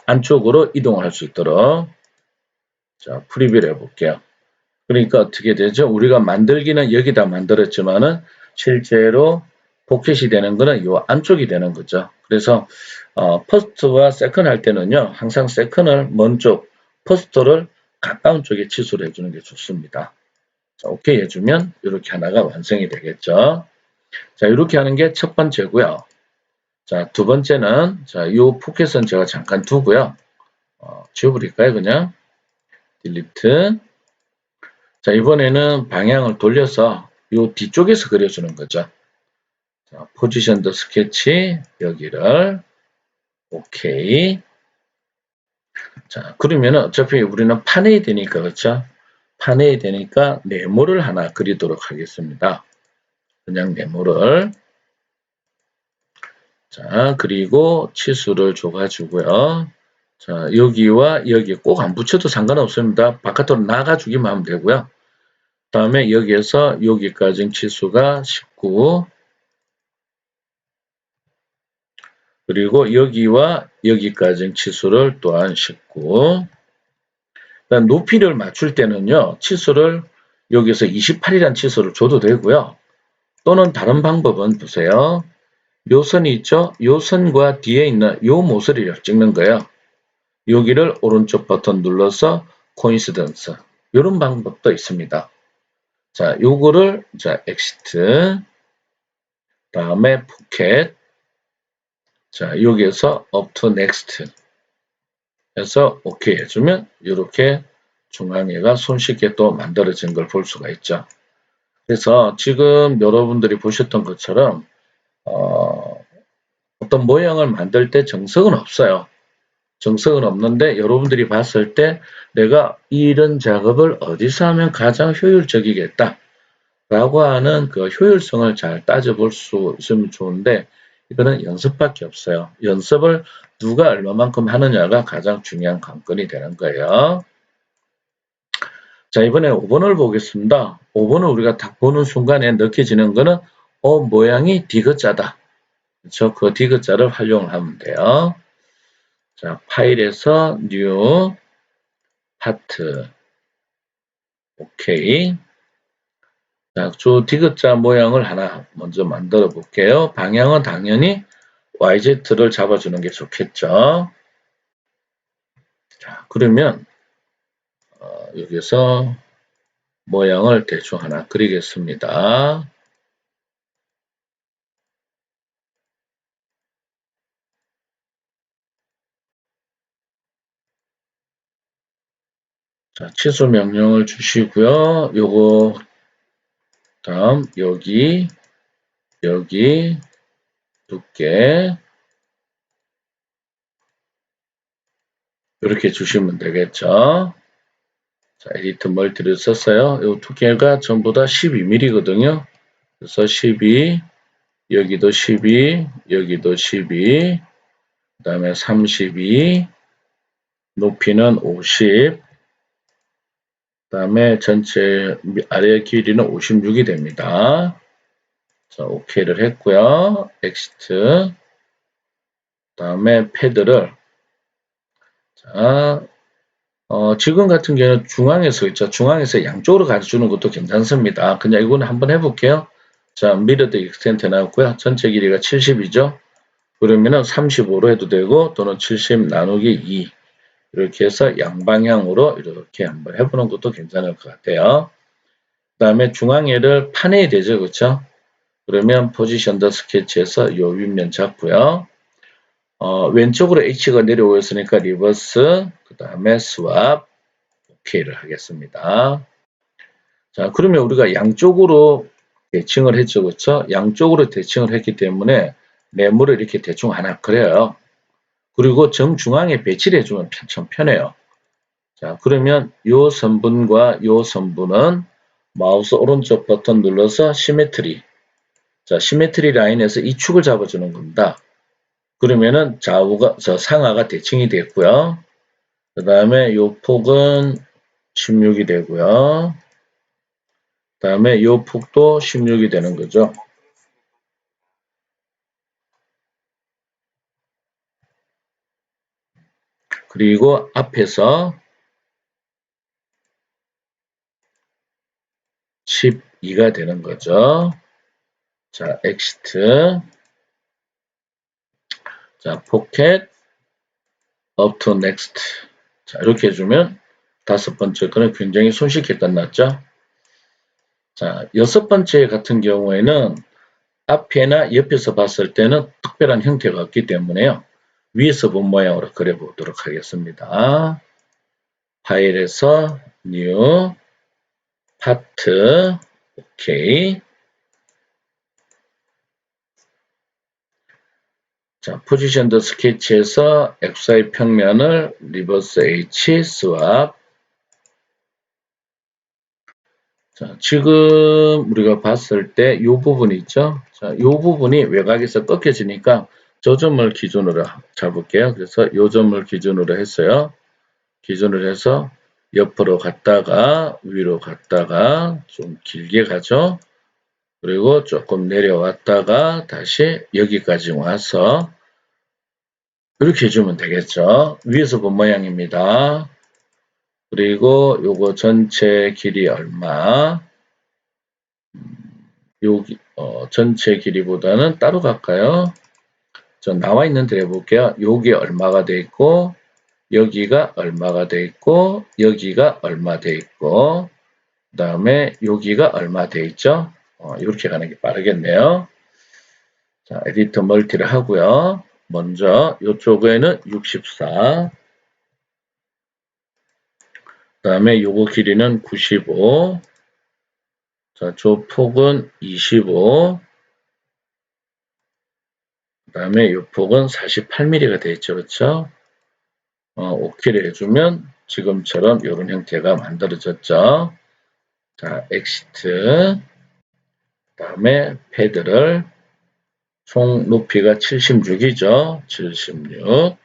안쪽으로 이동할 수 있도록. 자, 프리뷰를 해볼게요. 그러니까 어떻게 되죠? 우리가 만들기는 여기다 만들었지만은 실제로 포켓이 되는 거는 요 안쪽이 되는 거죠. 그래서 퍼스트와 세컨 할 때는요. 항상 세컨을 먼저 퍼스트를 가까운 쪽에 치수를 해주는 게 좋습니다. 자, 오케이 해주면 이렇게 하나가 완성이 되겠죠. 자, 이렇게 하는 게 첫 번째고요. 자, 두 번째는 요 포켓은 제가 잠깐 두고요. 지워버릴까요? 그냥 딜리트. 자, 이번에는 방향을 돌려서 요 뒤쪽에서 그려주는 거죠. 자, 포지션 더 스케치 여기를 오케이. 자, 그러면 어차피 우리는 판해야 되니까 그렇죠? 판해야 되니까 네모를 하나 그리도록 하겠습니다. 그냥 네모를. 자, 그리고 치수를 줘가지고요. 자, 여기와 여기 꼭 안 붙여도 상관없습니다. 바깥으로 나가주기만 하면 되고요. 그 다음에 여기에서 여기까지 치수가 19. 그리고 여기와 여기까지 치수를 또한 19. 높이를 맞출 때는요. 치수를 여기서 28이라는 치수를 줘도 되고요. 또는 다른 방법은 보세요. 요 선이 있죠? 요 선과 뒤에 있는 요 모서리를 찍는 거예요. 여기를 오른쪽 버튼 눌러서 코인시던스. 이런 방법도 있습니다. 자, 요거를 엑시트. 다음에 포켓. 자, 여기에서 up to next 해서 오케이 해주면 이렇게 중앙에가 손쉽게 또 만들어진 걸 볼 수가 있죠. 그래서 지금 여러분들이 보셨던 것처럼 어떤 모양을 만들 때 정석은 없어요. 정석은 없는데 여러분들이 봤을 때 내가 이런 작업을 어디서 하면 가장 효율적이겠다 라고 하는 그 효율성을 잘 따져볼 수 있으면 좋은데 이거는 연습밖에 없어요. 연습을 누가 얼마만큼 하느냐가 가장 중요한 관건이 되는 거예요. 자, 이번에 5번을 보겠습니다. 5번은 우리가 딱 보는 순간에 느껴지는 거는 모양이 디귿자다. 그렇죠? 그 디귿자를 활용을 하면 돼요. 자, 파일에서 new 파트 오케이. 자, 주 디귿자 모양을 하나 먼저 만들어 볼게요. 방향은 당연히 YZ를 잡아주는 게 좋겠죠. 자, 그러면 여기서 모양을 대충 하나 그리겠습니다. 자, 취소 명령을 주시고요. 요거 다음 여기 두께 이렇게 주시면 되겠죠. 자, 에디트 멀티를 썼어요. 이 두께가 전부 다 12mm거든요. 그래서 12, 여기도 12, 여기도 12, 그 다음에 32, 높이는 50, 그 다음에 전체 아래 길이는 56이 됩니다. 자, OK를 했고요. 엑시트. 그 다음에 패드를 자, 지금 같은 경우는 중앙에서 있죠. 중앙에서 양쪽으로 가르치는 것도 괜찮습니다. 그냥 이거는 한번 해볼게요. 자, 미러드 익스텐트 나왔고요. 전체 길이가 70이죠. 그러면은 35로 해도 되고 또는 70 나누기 2 이렇게 해서 양방향으로 이렇게 한번 해보는 것도 괜찮을 것 같아요. 그 다음에 중앙에를 파내야 되죠. 그렇죠? 그러면 포지션 더 스케치에서 요 윗면 잡고요. 왼쪽으로 H가 내려오였으니까 리버스, 그 다음에 스왑, OK를 하겠습니다. 자, 그러면 우리가 양쪽으로 대칭을 했죠. 그렇죠? 양쪽으로 대칭을 했기 때문에 네모를 이렇게 대충 하나 그려요. 그리고 정중앙에 배치를 해주면 참 편해요. 자, 그러면 요 선분과 요 선분은 마우스 오른쪽 버튼 눌러서 시메트리. 자, 시메트리 라인에서 이 축을 잡아주는 겁니다. 그러면은 상하가 대칭이 됐고요. 그 다음에 요 폭은 16이 되고요. 그 다음에 요 폭도 16이 되는 거죠. 그리고 앞에서 12가 되는 거죠. 자, 엑시트. 자, 포켓 up to next. 자, 이렇게 해주면 다섯 번째 거는 굉장히 손쉽게 끝났죠. 자, 여섯 번째 같은 경우에는 앞에나 옆에서 봤을 때는 특별한 형태가 없기 때문에요. 위에서 본 모양으로 그려보도록 하겠습니다. 파일에서 new 파트 오케이. 자, 포지션 더 스케치에서 XY 평면을 리버스 H 스왑. 자, 지금 우리가 봤을 때 이 부분이 있죠. 자, 이 부분이 외곽에서 꺾여지니까 저 점을 기준으로 잡을게요. 그래서 이 점을 기준으로 했어요. 기준을 해서 옆으로 갔다가 위로 갔다가 좀 길게 가죠. 그리고 조금 내려왔다가 다시 여기까지 와서 이렇게 해주면 되겠죠. 위에서 본 모양입니다. 그리고 요거 전체 길이 얼마? 여기 전체 길이보다는 따로 갈까요? 저 나와 있는 데 해볼게요. 여기 얼마가 돼 있고 여기가 얼마가 돼 있고 여기가 얼마 돼 있고 그 다음에 여기가 얼마 돼 있죠? 이렇게 가는 게 빠르겠네요. 자, 에디터 멀티를 하고요. 먼저 이쪽에는 64 그 다음에 요거 길이는 95 자, 저 폭은 25 그 다음에 이 폭은 48mm가 되어 있죠. 그렇죠? OK를 해주면 지금처럼 이런 형태가 만들어졌죠. 자, 엑시트. 다음에 패드를 총 높이가 76이죠. 76.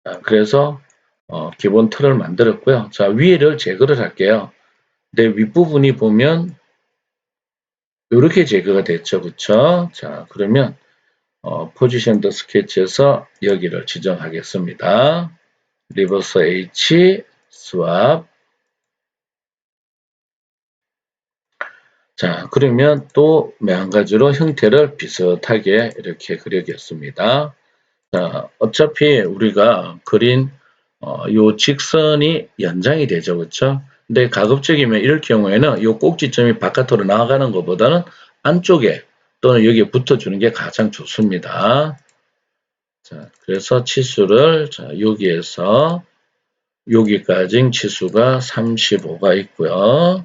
자, 그래서 기본 틀을 만들었고요. 자, 위를 제거를 할게요. 내 윗부분이 보면 이렇게 제거가 됐죠. 그쵸? 자, 그러면 포지션 더 스케치에서 여기를 지정하겠습니다. 리버스 H, 스왑. 자, 그러면 또 한 가지로 형태를 비슷하게 이렇게 그리겠습니다. 자, 어차피 우리가 그린 요 직선이 연장이 되죠. 그렇죠? 근데 가급적이면 이럴 경우에는 요 꼭지점이 바깥으로 나가는 것보다는 안쪽에 또는 여기에 붙어주는 게 가장 좋습니다. 자, 그래서 치수를 자, 여기에서 여기까지 치수가 35가 있고요.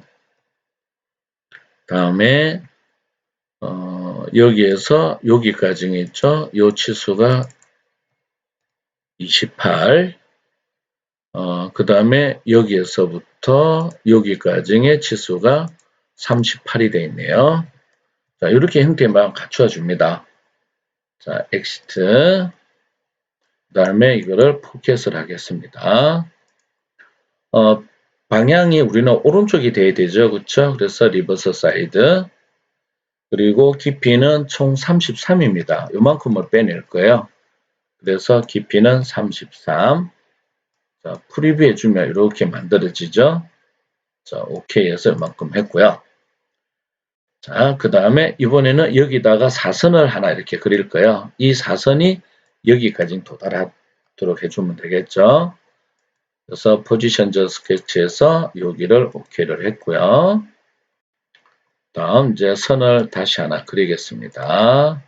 다음에 여기에서 여기까지 있죠. 요 치수가 28. 그 다음에 여기에서부터 여기까지의 치수가 38이 되어 있네요. 자, 이렇게 형태만 갖춰 줍니다. 자, 엑시트. 그 다음에 이거를 포켓을 하겠습니다. 방향이 우리는 오른쪽이 돼야 되죠. 그쵸? 그래서 리버스 사이드. 그리고 깊이는 총 33입니다. 요만큼을 빼낼 거예요. 그래서 깊이는 33. 자, 프리뷰 해주면 이렇게 만들어지죠. 자, OK 해서 이만큼 했고요. 자, 그 다음에 이번에는 여기다가 사선을 하나 이렇게 그릴 거예요. 이 사선이 여기까지 도달하도록 해주면 되겠죠. 그래서 포지션 저 스케치에서 여기를 OK를 했고요. 다음 이제 선을 다시 하나 그리겠습니다.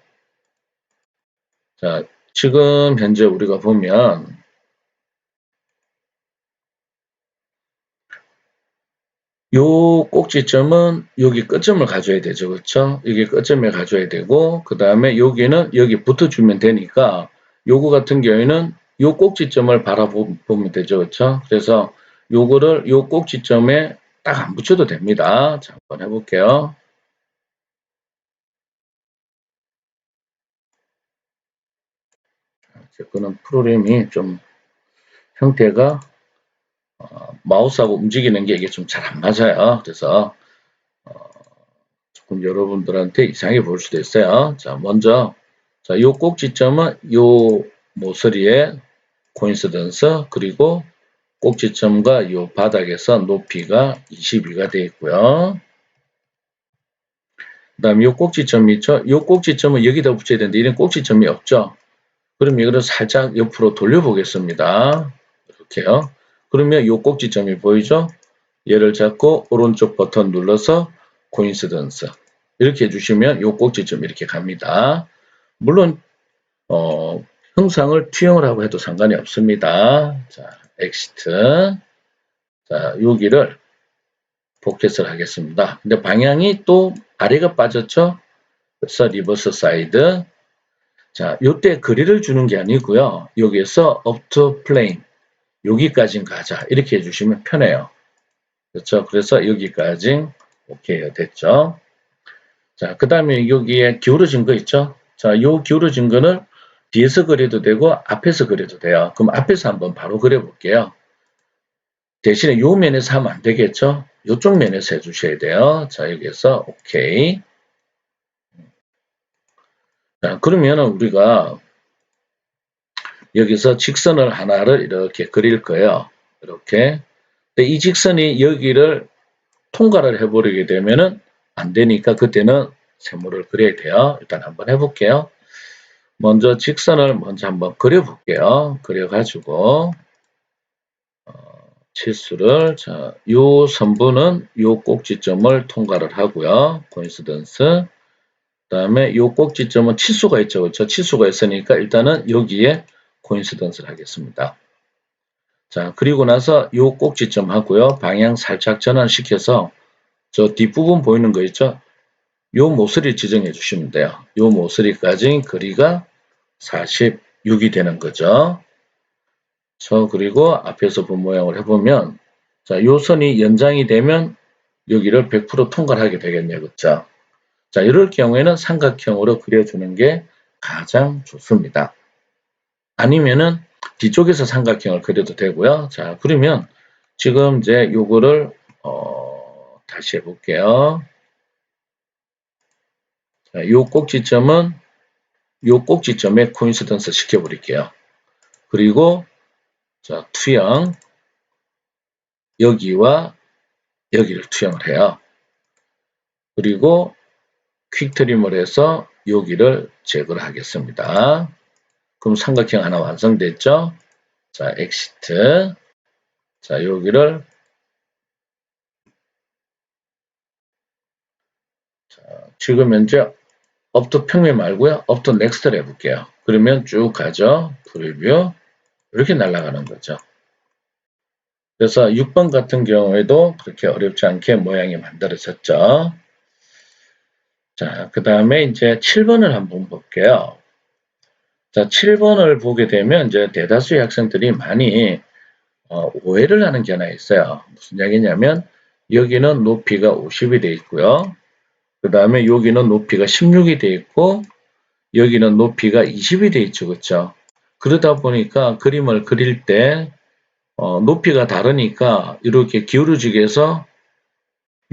자, 지금 현재 우리가 보면 요 꼭지점은 여기 끝점을 가져야 되죠. 그렇죠? 여기 끝점에 가져야 되고 그 다음에 여기는 여기 붙어주면 되니까 요거 같은 경우에는 요 꼭지점을 바라보면 되죠. 그렇죠? 그래서 요거를 요 꼭지점에 딱 안 붙여도 됩니다. 자, 한번 해볼게요. 제 거는 프로그램이 좀 형태가 마우스하고 움직이는 게 이게 좀 잘 안 맞아요. 그래서 조금 여러분들한테 이상해 보일 수도 있어요. 자, 먼저 자, 요 꼭지점은 요 모서리에 코인시던스 그리고 꼭지점과 요 바닥에서 높이가 22가 되어 있고요. 그 다음에 요 꼭지점이 있죠. 요 꼭지점은 여기다 붙여야 되는데 이런 꼭지점이 없죠. 그럼 이거를 살짝 옆으로 돌려보겠습니다. 이렇게요. 그러면 요 꼭지점이 보이죠? 얘를 잡고 오른쪽 버튼 눌러서 코인시던스 이렇게 해주시면 요 꼭지점 이렇게 갑니다. 물론 형상을 투영을 하고 해도 상관이 없습니다. 자, 엑시트. 자, 여기를 포켓을 하겠습니다. 근데 방향이 또 아래가 빠졌죠? 그래서 리버스 사이드. 자, 요때 거리를 주는 게 아니고요. 여기에서 up to plane. 여기까지 가자. 이렇게 해주시면 편해요. 그렇죠? 그래서 여기까지 오케이 됐죠? 자, 그 다음에 여기에 기울어진 거 있죠? 자, 요 기울어진 거는 뒤에서 그려도 되고 앞에서 그려도 돼요. 그럼 앞에서 한번 바로 그려볼게요. 대신에 요 면에서 하면 안 되겠죠? 요쪽 면에서 해주셔야 돼요. 자, 여기에서 오케이. 자, 그러면은 우리가 여기서 직선을 하나를 이렇게 그릴 거예요. 이렇게. 근데 이 직선이 여기를 통과를 해버리게 되면은 안 되니까 그때는 세모를 그려야 돼요. 일단 한번 해볼게요. 먼저 직선을 먼저 한번 그려볼게요. 그려가지고 치수를 자, 요 선분은 요 꼭지점을 통과를 하고요. 코인시던스. 그다음에 요 꼭지점은 치수가 있죠. 그렇죠? 치수가 있으니까 일단은 여기에 코인시던스를 하겠습니다. 자, 그리고 나서 요 꼭지점 하고요. 방향 살짝 전환시켜서 저 뒷부분 보이는 거 있죠? 요 모서리 지정해 주시면 돼요. 요 모서리까지 거리가 46이 되는 거죠. 그리고 앞에서 본 모양을 해보면, 자, 요 선이 연장이 되면 여기를 100% 통과를 하게 되겠네요. 그쵸? 자, 이럴 경우에는 삼각형으로 그려주는 게 가장 좋습니다. 아니면은 뒤쪽에서 삼각형을 그려도 되고요. 자, 그러면 지금 이제 요거를 다시 해볼게요. 자, 요 꼭지점은 요 꼭지점에 코인시던스 시켜버릴게요. 그리고 자, 투영 여기와 여기를 투영을 해요. 그리고 퀵트림을 해서 여기를 제거를 하겠습니다. 그럼 삼각형 하나 완성됐죠? 자, 엑시트. 자, 여기를 지금 현재 업도 평면 말고요. 업도 넥스트를 해볼게요. 그러면 쭉 가죠. 프리뷰. 이렇게 날아가는 거죠. 그래서 6번 같은 경우에도 그렇게 어렵지 않게 모양이 만들어졌죠. 자, 그 다음에 이제 7번을 한번 볼게요. 자, 7번을 보게 되면 이제 대다수의 학생들이 많이 오해를 하는 게 하나 있어요. 무슨 얘기냐면 여기는 높이가 50이 돼 있고요. 그 다음에 여기는 높이가 16이 돼 있고 여기는 높이가 20이 돼 있죠. 그렇죠? 그러다 보니까 그림을 그릴 때 높이가 다르니까 이렇게 기울어지게 해서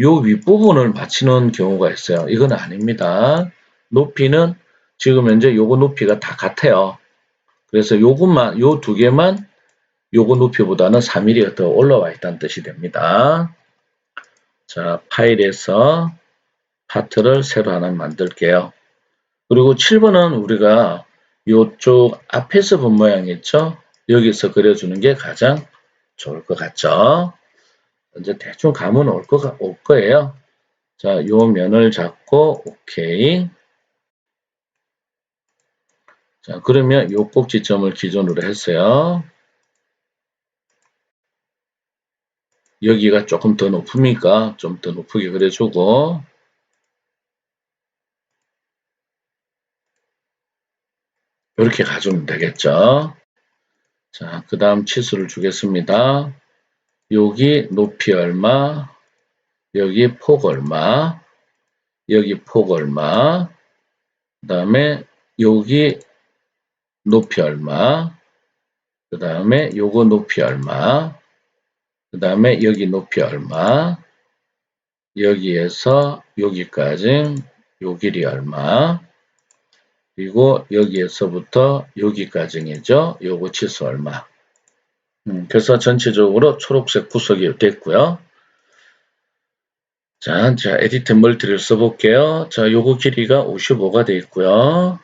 요 윗부분을 맞추는 경우가 있어요. 이건 아닙니다. 높이는 지금 현재 요거 높이가 다 같아요. 그래서 요것만, 요 두 개만 요거 높이보다는 3mm가 더 올라와 있다는 뜻이 됩니다. 자, 파일에서 파트를 새로 하나 만들게요. 그리고 7번은 우리가 요쪽 앞에서 본 모양 있죠? 여기서 그려주는 게 가장 좋을 것 같죠? 이제 대충 감은 올 거예요. 자, 요 면을 잡고 오케이. 자, 그러면 요 꼭지점을 기준으로 했어요. 여기가 조금 더 높으니까 좀 더 높게 그려주고 이렇게 가주면 되겠죠. 자, 그 다음 치수를 주겠습니다. 여기 높이 얼마, 여기 폭 얼마, 여기 폭 얼마, 그 다음에 여기 높이 얼마, 그 다음에 요거 높이 얼마, 그 다음에 여기 높이 얼마, 여기에서 여기까지 요 길이 얼마, 그리고 여기에서부터 여기까지죠. 요거 치수 얼마. 그래서 전체적으로 초록색 구석이 됐고요. 자, 에디트 멀티를 써볼게요. 자, 요거 길이가 55가 되어 있고요.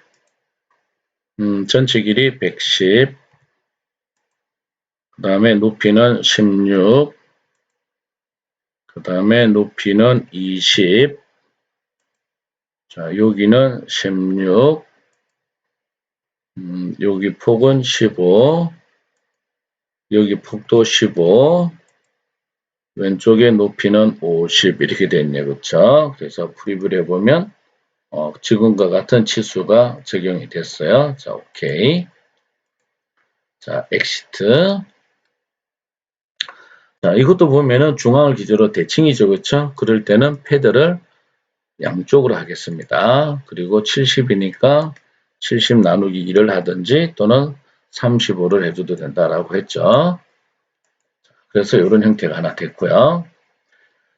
전체 길이 110. 그 다음에 높이는 16. 그 다음에 높이는 20. 자, 여기는 16. 여기 폭은 15. 여기 폭도 15. 왼쪽에 높이는 50 이렇게 되어 있네요. 그렇죠? 그래서 프리뷰를 해보면 지금과 같은 치수가 적용이 됐어요. 자, 오케이. 자, 엑시트. 자, 이것도 보면은 중앙을 기준으로 대칭이죠. 그렇죠? 그럴 때는 패드를 양쪽으로 하겠습니다. 그리고 70이니까 70 나누기 2를 하든지 또는 35를 해줘도 된다라고 했죠. 그래서 이런 형태가 하나 됐고요.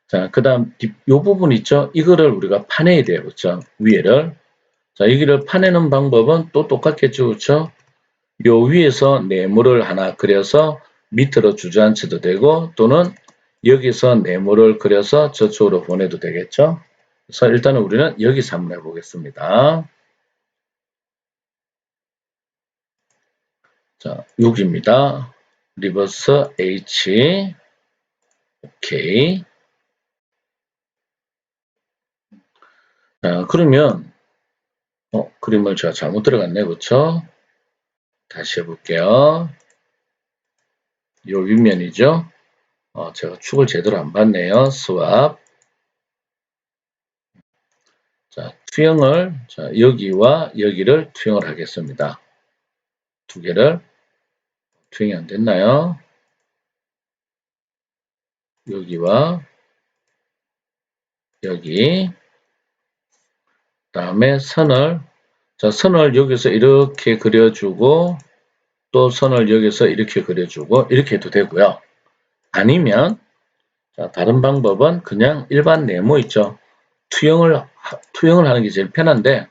자, 그 다음 이 부분 있죠? 이거를 우리가 파내야 돼요. 그렇죠? 위에를. 자, 여기를 파내는 방법은 또 똑같겠죠. 그렇죠? 요 위에서 네모를 하나 그려서 밑으로 주저앉혀도 되고 또는 여기서 네모를 그려서 저쪽으로 보내도 되겠죠. 그래서 일단은 우리는 여기서 한번 해보겠습니다. 자, 6입니다. 리버스 H 오케이. 자, 그러면 그림을 제가 잘못 들어갔네. 그렇죠? 다시 해볼게요. 요 윗면이죠. 제가 축을 제대로 안 봤네요. 스왑. 자, 투영을 여기와 여기를 투영을 하겠습니다. 두 개를 투영이 안 됐나요? 여기와 여기, 다음에 선을, 자, 선을 여기서 이렇게 그려주고, 또 선을 여기서 이렇게 그려주고, 이렇게 해도 되고요. 아니면, 자, 다른 방법은 그냥 일반 네모 있죠. 투영을 하는 게 제일 편한데,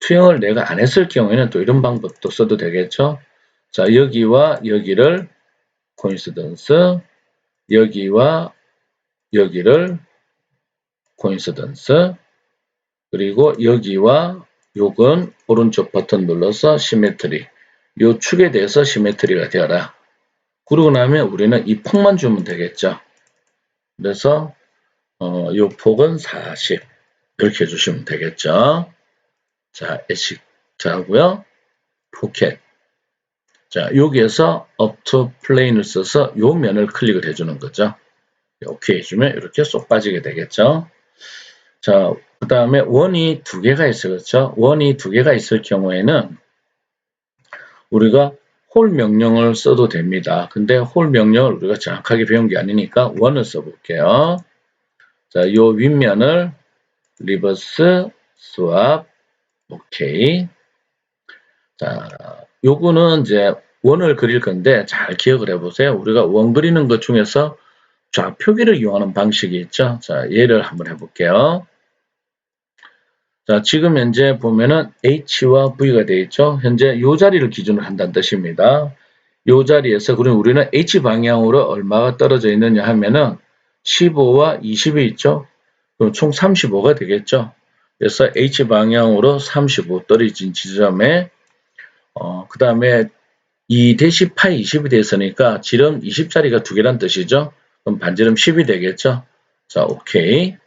투영을 내가 안 했을 경우에는 또 이런 방법도 써도 되겠죠. 자, 여기와 여기를 코인시던스, 여기와 여기를 코인시던스, 그리고 여기와 요건 오른쪽 버튼 눌러서 시메트리. 요 축에 대해서 시메트리가 되어라. 그러고 나면 우리는 이 폭만 주면 되겠죠. 그래서 요 폭은 40 이렇게 해주시면 되겠죠. 자, 에식트 하고요. 포켓. 자, 여기에서 up to plane을 써서 요 면을 클릭을 해주는 거죠. 오케이 해주면 이렇게 쏙 빠지게 되겠죠. 자, 그 다음에 원이 두 개가 있어요. 그렇죠? 원이 두 개가 있을 경우에는 우리가 홀 명령을 써도 됩니다. 근데 홀 명령을 우리가 정확하게 배운 게 아니니까 원을 써볼게요. 자, 요 윗면을 리버스, 스왑, 오케이. 자, 요거는 이제 원을 그릴 건데 잘 기억을 해보세요. 우리가 원 그리는 것 중에서 좌표기를 이용하는 방식이 있죠. 자, 예를 한번 해볼게요. 자, 지금 현재 보면은 H와 V가 되어 있죠. 현재 이 자리를 기준으로 한다는 뜻입니다. 이 자리에서 그럼 우리는 H 방향으로 얼마가 떨어져 있느냐 하면은 15와 20이 있죠. 그럼 총 35가 되겠죠. 그래서 H 방향으로 35 떨어진 지점에 그 다음에 2 대시 파이 20이 됐으니까 지름 20짜리가 두 개란 뜻이죠. 그럼 반지름 10이 되겠죠. 자, 오케이.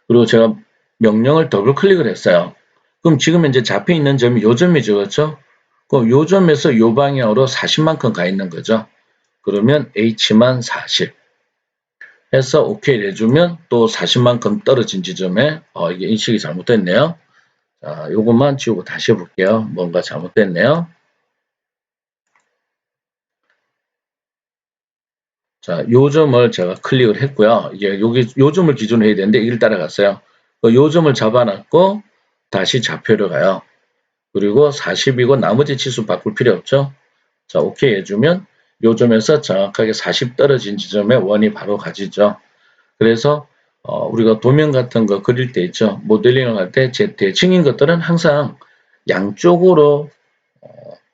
그리고 제가 명령을 더블 클릭을 했어요. 그럼 지금 현재 잡혀 있는 점이 요 점이죠. 그렇죠? 그럼 요 점에서 요 방향으로 40만큼 가 있는 거죠. 그러면 H만 40 해서 오케이를 해주면 또 40만큼 떨어진 지점에 이게 인식이 잘못됐네요. 자, 요것만 지우고 다시 해볼게요. 뭔가 잘못됐네요. 자, 요 점을 제가 클릭을 했고요. 이게 여기 요 점을 기준으로 해야 되는데 이걸 따라갔어요. 요 점을 잡아놨고 다시 좌표를 가요. 그리고 40이고 나머지 치수 바꿀 필요 없죠. 자, 오케이 해주면 요 점에서 정확하게 40 떨어진 지점에 원이 바로 가지죠. 그래서 우리가 도면 같은 거 그릴 때 있죠. 모델링을 할 때 제 대칭인 것들은 항상 양쪽으로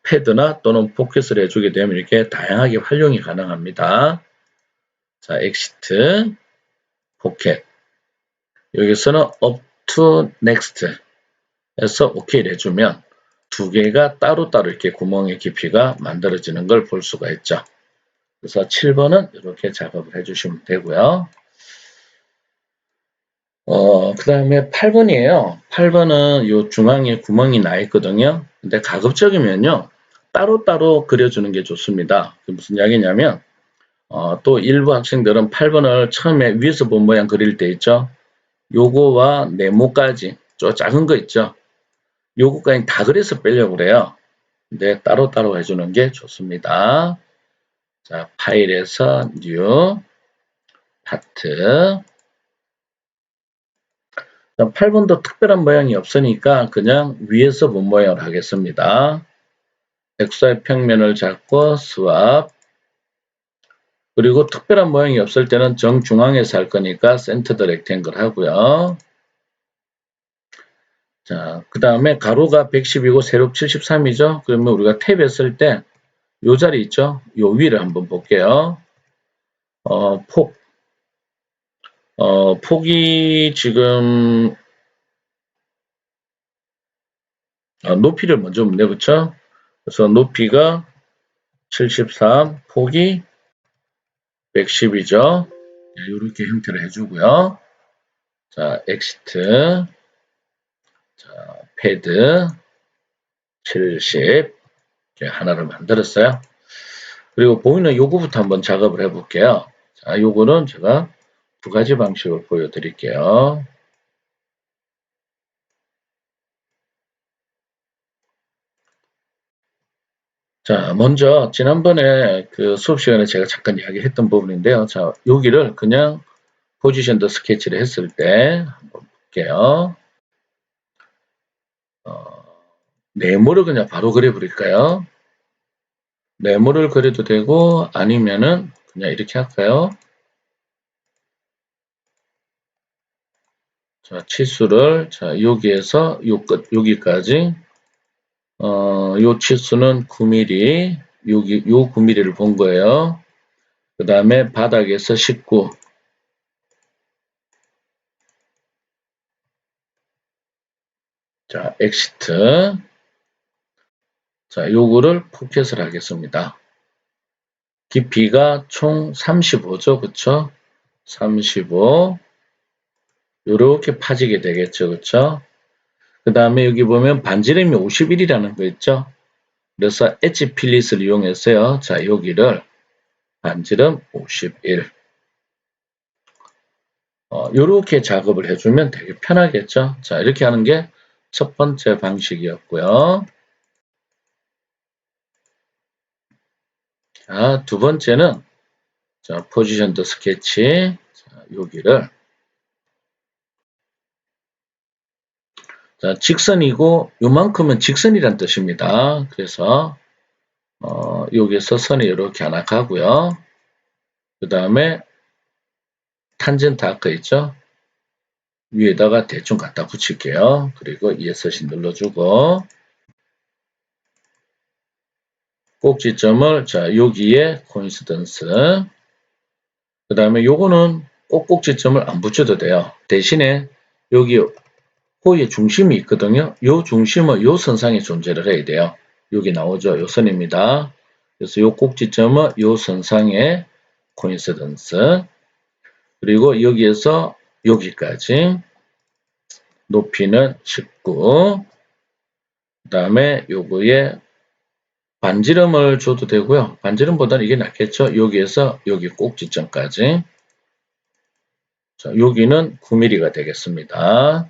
패드나 또는 포켓을 해주게 되면 이렇게 다양하게 활용이 가능합니다. 자, 엑시트, 포켓. 여기서는 up to next 해서 오케이를 해주면 두 개가 따로따로 이렇게 구멍의 깊이가 만들어지는 걸 볼 수가 있죠. 그래서 7번은 이렇게 작업을 해주시면 되고요. 그 다음에 8번이에요. 8번은 요 중앙에 구멍이 나 있거든요. 근데 가급적이면요. 따로따로 그려주는 게 좋습니다. 무슨 이야기냐면, 또 일부 학생들은 8번을 처음에 위에서 본 모양 그릴 때 있죠. 요거와 네모까지, 저 작은 거 있죠. 요거까지 다 그려서 빼려고 그래요. 근데 따로따로 해주는 게 좋습니다. 자, 파일에서 뉴, 파트. 8번도 특별한 모양이 없으니까 그냥 위에서 본 모양을 하겠습니다. XY 평면을 잡고 스왑. 그리고 특별한 모양이 없을 때는 정중앙에서 할 거니까 센터드 렉탱글 하고요. 자, 그 다음에 가로가 110이고 세롭 73이죠. 그러면 우리가 탭 했을 때 요 자리 있죠? 요 위를 한번 볼게요. 폭이 지금 높이를 먼저 문내 붙여. 그래서 높이가 73, 폭이 110이죠. 이렇게 형태를 해주고요. 자, 엑시트, 자, 패드 70 이렇게 하나를 만들었어요. 그리고 보이는 요거부터 한번 작업을 해볼게요. 자, 요거는 제가 두 가지 방식을 보여드릴게요. 자, 먼저 지난번에 그 수업 시간에 제가 잠깐 이야기했던 부분인데요. 자, 여기를 그냥 포지션 더 스케치를 했을 때 한번 볼게요. 네모를 그냥 바로 그려버릴까요? 네모를 그려도 되고 아니면은 그냥 이렇게 할까요? 자, 치수를 자 여기에서 요 끝 여기까지 요 치수는 9mm 여기 요 9mm를 본 거예요. 그 다음에 바닥에서 19 자, 엑시트 자, 요거를 포켓을 하겠습니다. 깊이가 총 35죠. 그쵸? 35 요렇게 파지게 되겠죠. 그쵸? 그 다음에 여기 보면 반지름이 51이라는 거 있죠. 그래서 엣지 필릿을 이용했어요. 자, 여기를 반지름 51 요렇게 작업을 해주면 되게 편하겠죠. 자, 이렇게 하는 게 첫 번째 방식이었고요. 자, 두 번째는 자, 포지션 더 스케치 자, 여기를 자, 직선이고 요만큼은 직선이란 뜻입니다. 그래서 여기서 선이 이렇게 하나 가고요. 그 다음에 탄젠트 아크 있죠? 위에다가 대충 갖다 붙일게요. 그리고 ESC 눌러주고 꼭지점을 자 여기에 코인시던스 그 다음에 요거는 꼭 꼭지점을 안 붙여도 돼요. 대신에 여기 호의 중심이 있거든요. 요 중심은 요 선상에 존재를 해야 돼요. 여기 나오죠. 요 선입니다. 그래서 요 꼭지점은 요 선상에 코인시던스 그리고 여기에서 여기까지 높이는 19 그 다음에 요거에 반지름을 줘도 되고요. 반지름보다는 이게 낫겠죠. 여기에서 여기 꼭지점까지 자, 여기는 9mm가 되겠습니다.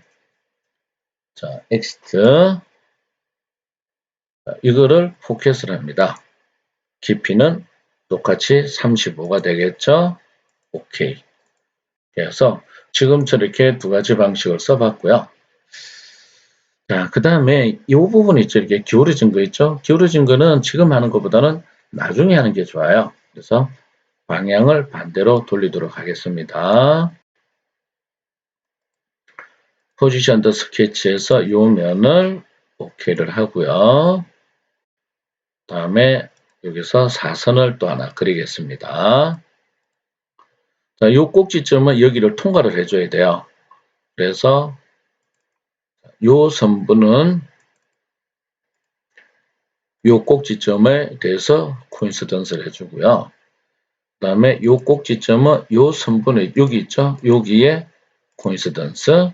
자, 엑스트 이거를 포켓을 합니다. 깊이는 똑같이 35가 되겠죠. 오케이. 그래서 지금처럼 이렇게 두 가지 방식을 써봤고요. 자, 그 다음에 이 부분 있죠. 이렇게 기울어진 거 있죠. 기울어진 거는 지금 하는 것보다는 나중에 하는 게 좋아요. 그래서 방향을 반대로 돌리도록 하겠습니다. 포지션 더 스케치에서 요 면을 OK를 하고요. 다음에 여기서 사선을 또 하나 그리겠습니다. 자, 요 꼭지점은 여기를 통과를 해줘야 돼요. 그래서 요 선분은 요 꼭지점에 대해서 코인시던스를 해주고요. 그 다음에 요 꼭지점은 요 선분에 여기 있죠? 여기에 코인시던스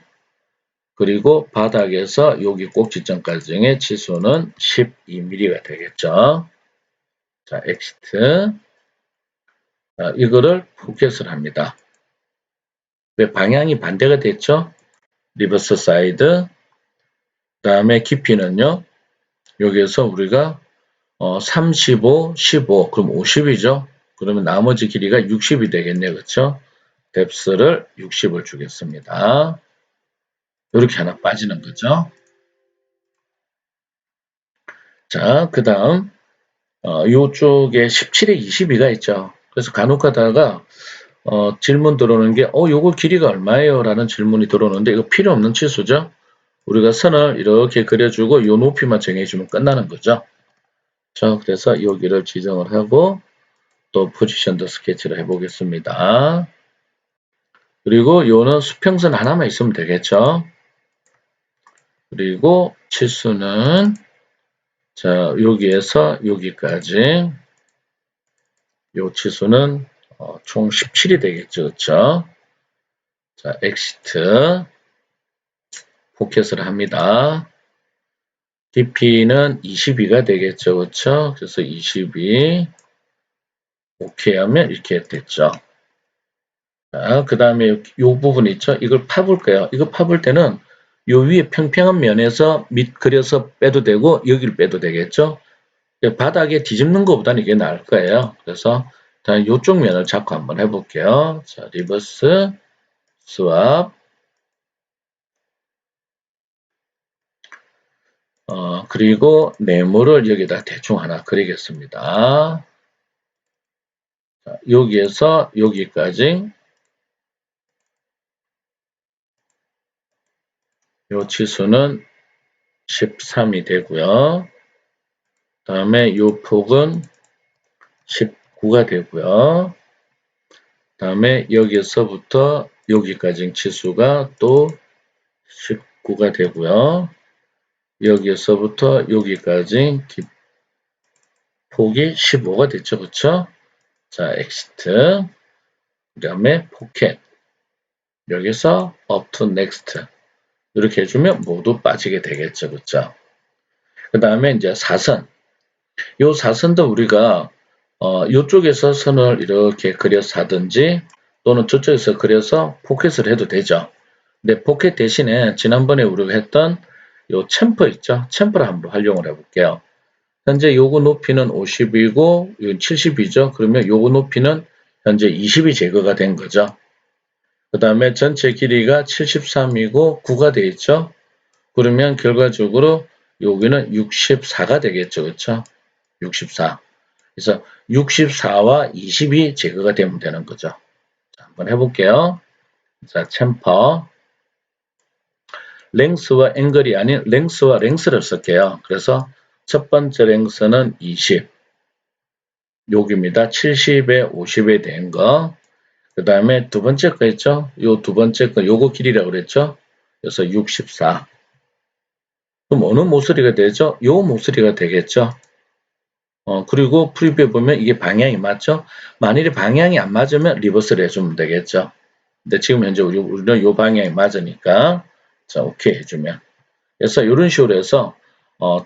그리고 바닥에서 여기 꼭지점까지의 치수는 12mm가 되겠죠. 자, 엑시트 이거를 포켓을 합니다. 왜 방향이 반대가 됐죠? 리버스 사이드 그 다음에 깊이는요. 여기에서 우리가 35, 15 그럼 50이죠. 그러면 나머지 길이가 60이 되겠네요. 그렇죠? 뎁스를 60을 주겠습니다. 이렇게 하나 빠지는 거죠. 자, 그 다음 이쪽에 17에 22가 있죠. 그래서 간혹 가다가 질문 들어오는 게 요거 길이가 얼마예요? 라는 질문이 들어오는데 이거 필요 없는 치수죠. 우리가 선을 이렇게 그려주고 요 높이만 정해주면 끝나는 거죠. 자, 그래서 여기를 지정을 하고 또 포지션 더 스케치를 해보겠습니다. 그리고 요는 수평선 하나만 있으면 되겠죠. 그리고 치수는 자 여기에서 여기까지 요 치수는 총 17이 되겠죠. 그렇죠? 자, 엑시트 포켓을 합니다. 깊이는 22가 되겠죠. 그렇죠? 그래서 22 오케이 하면 이렇게 됐죠. 자, 그 다음에 요 부분 있죠? 이걸 파볼게요. 이거 파볼 때는 요 위에 평평한 면에서 밑 그려서 빼도 되고 여기를 빼도 되겠죠? 바닥에 뒤집는 것보다는 이게 나을 거예요. 그래서 일단 이쪽 면을 잡고 한번 해볼게요. 자, 리버스 스왑. 그리고 네모를 여기다 대충 하나 그리겠습니다. 자, 여기에서 여기까지 요 치수는 13이 되고요. 다음에 요 폭은 19가 되고요. 다음에 여기서부터 여기까지 치수가 또 19가 되고요. 여기서부터 여기까지 폭이 15가 됐죠. 그쵸? 자, 엑시트. 그 다음에 포켓. 여기서 up to next. 이렇게 해주면 모두 빠지게 되겠죠. 그쵸? 그 다음에 이제 사선. 요 사선도 우리가 이쪽에서 선을 이렇게 그려서 하든지 또는 저쪽에서 그려서 포켓을 해도 되죠. 근데 포켓 대신에 지난번에 우리가 했던 요 챔퍼 있죠? 챔퍼를 한번 활용을 해볼게요. 현재 요거 높이는 50이고 이건 70이죠. 그러면 요거 높이는 현재 20이 제거가 된 거죠. 그 다음에 전체 길이가 73이고 9가 되어 있죠. 그러면 결과적으로 여기는 64가 되겠죠. 그렇죠? 64. 그래서 64와 20이 제거가 되면 되는 거죠. 자, 한번 해볼게요. 자, 챔퍼. 랭스와 앵글이 아닌 랭스와 랭스를 쓸게요. 그래서 첫 번째 랭스는 20. 여기입니다. 70에 50에 된 거. 그 다음에 두 번째 거 있죠? 요 두 번째 거 요거 길이라고 그랬죠? 그래서 64. 그럼 어느 모서리가 되죠? 요 모서리가 되겠죠? 그리고 프리뷰에 보면 이게 방향이 맞죠? 만일에 방향이 안 맞으면 리버스를 해주면 되겠죠? 근데 지금 현재 우리는 요 방향이 맞으니까 자, 오케이 해주면. 그래서 이런 식으로 해서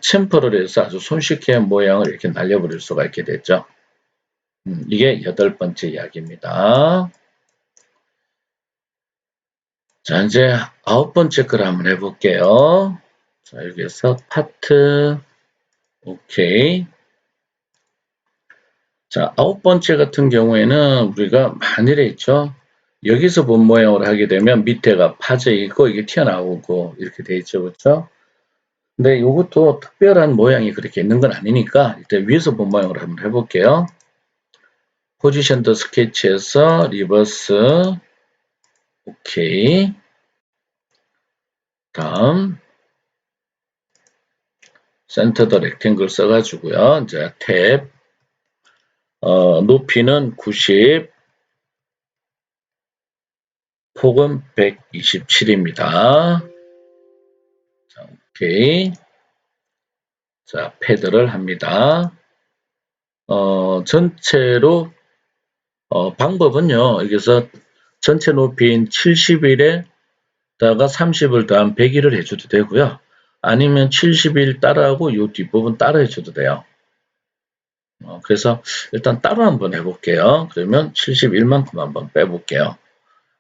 챔퍼를 해서 아주 손쉽게 모양을 이렇게 날려버릴 수가 있게 됐죠. 이게 8번째 이야기입니다. 자, 이제 9번째 걸 한번 해볼게요. 자, 여기에서 파트, 오케이. 자, 9번째 같은 경우에는 우리가 만일에 있죠. 여기서 본 모양으로 하게 되면 밑에가 파져 있고 이게 튀어나오고 이렇게 돼 있죠. 그렇죠? 근데 이것도 특별한 모양이 그렇게 있는 건 아니니까 일단 위에서 본 모양으로 한번 해볼게요. 포지션 더 스케치에서 리버스, 오케이. 다음 센터 더 렉탱글 써가지고요. 이제 탭 높이는 90, 폭은 127입니다. 자, 오케이. 자, 패드를 합니다. 전체로 방법은요. 여기서 전체 높이인 70일에다가 30을 더한 100일을 해줘도 되고요. 아니면 70일 따라하고 이 뒷부분 따라 해줘도 돼요. 그래서 일단 따로 한번 해볼게요. 그러면 71만큼 한번 빼볼게요.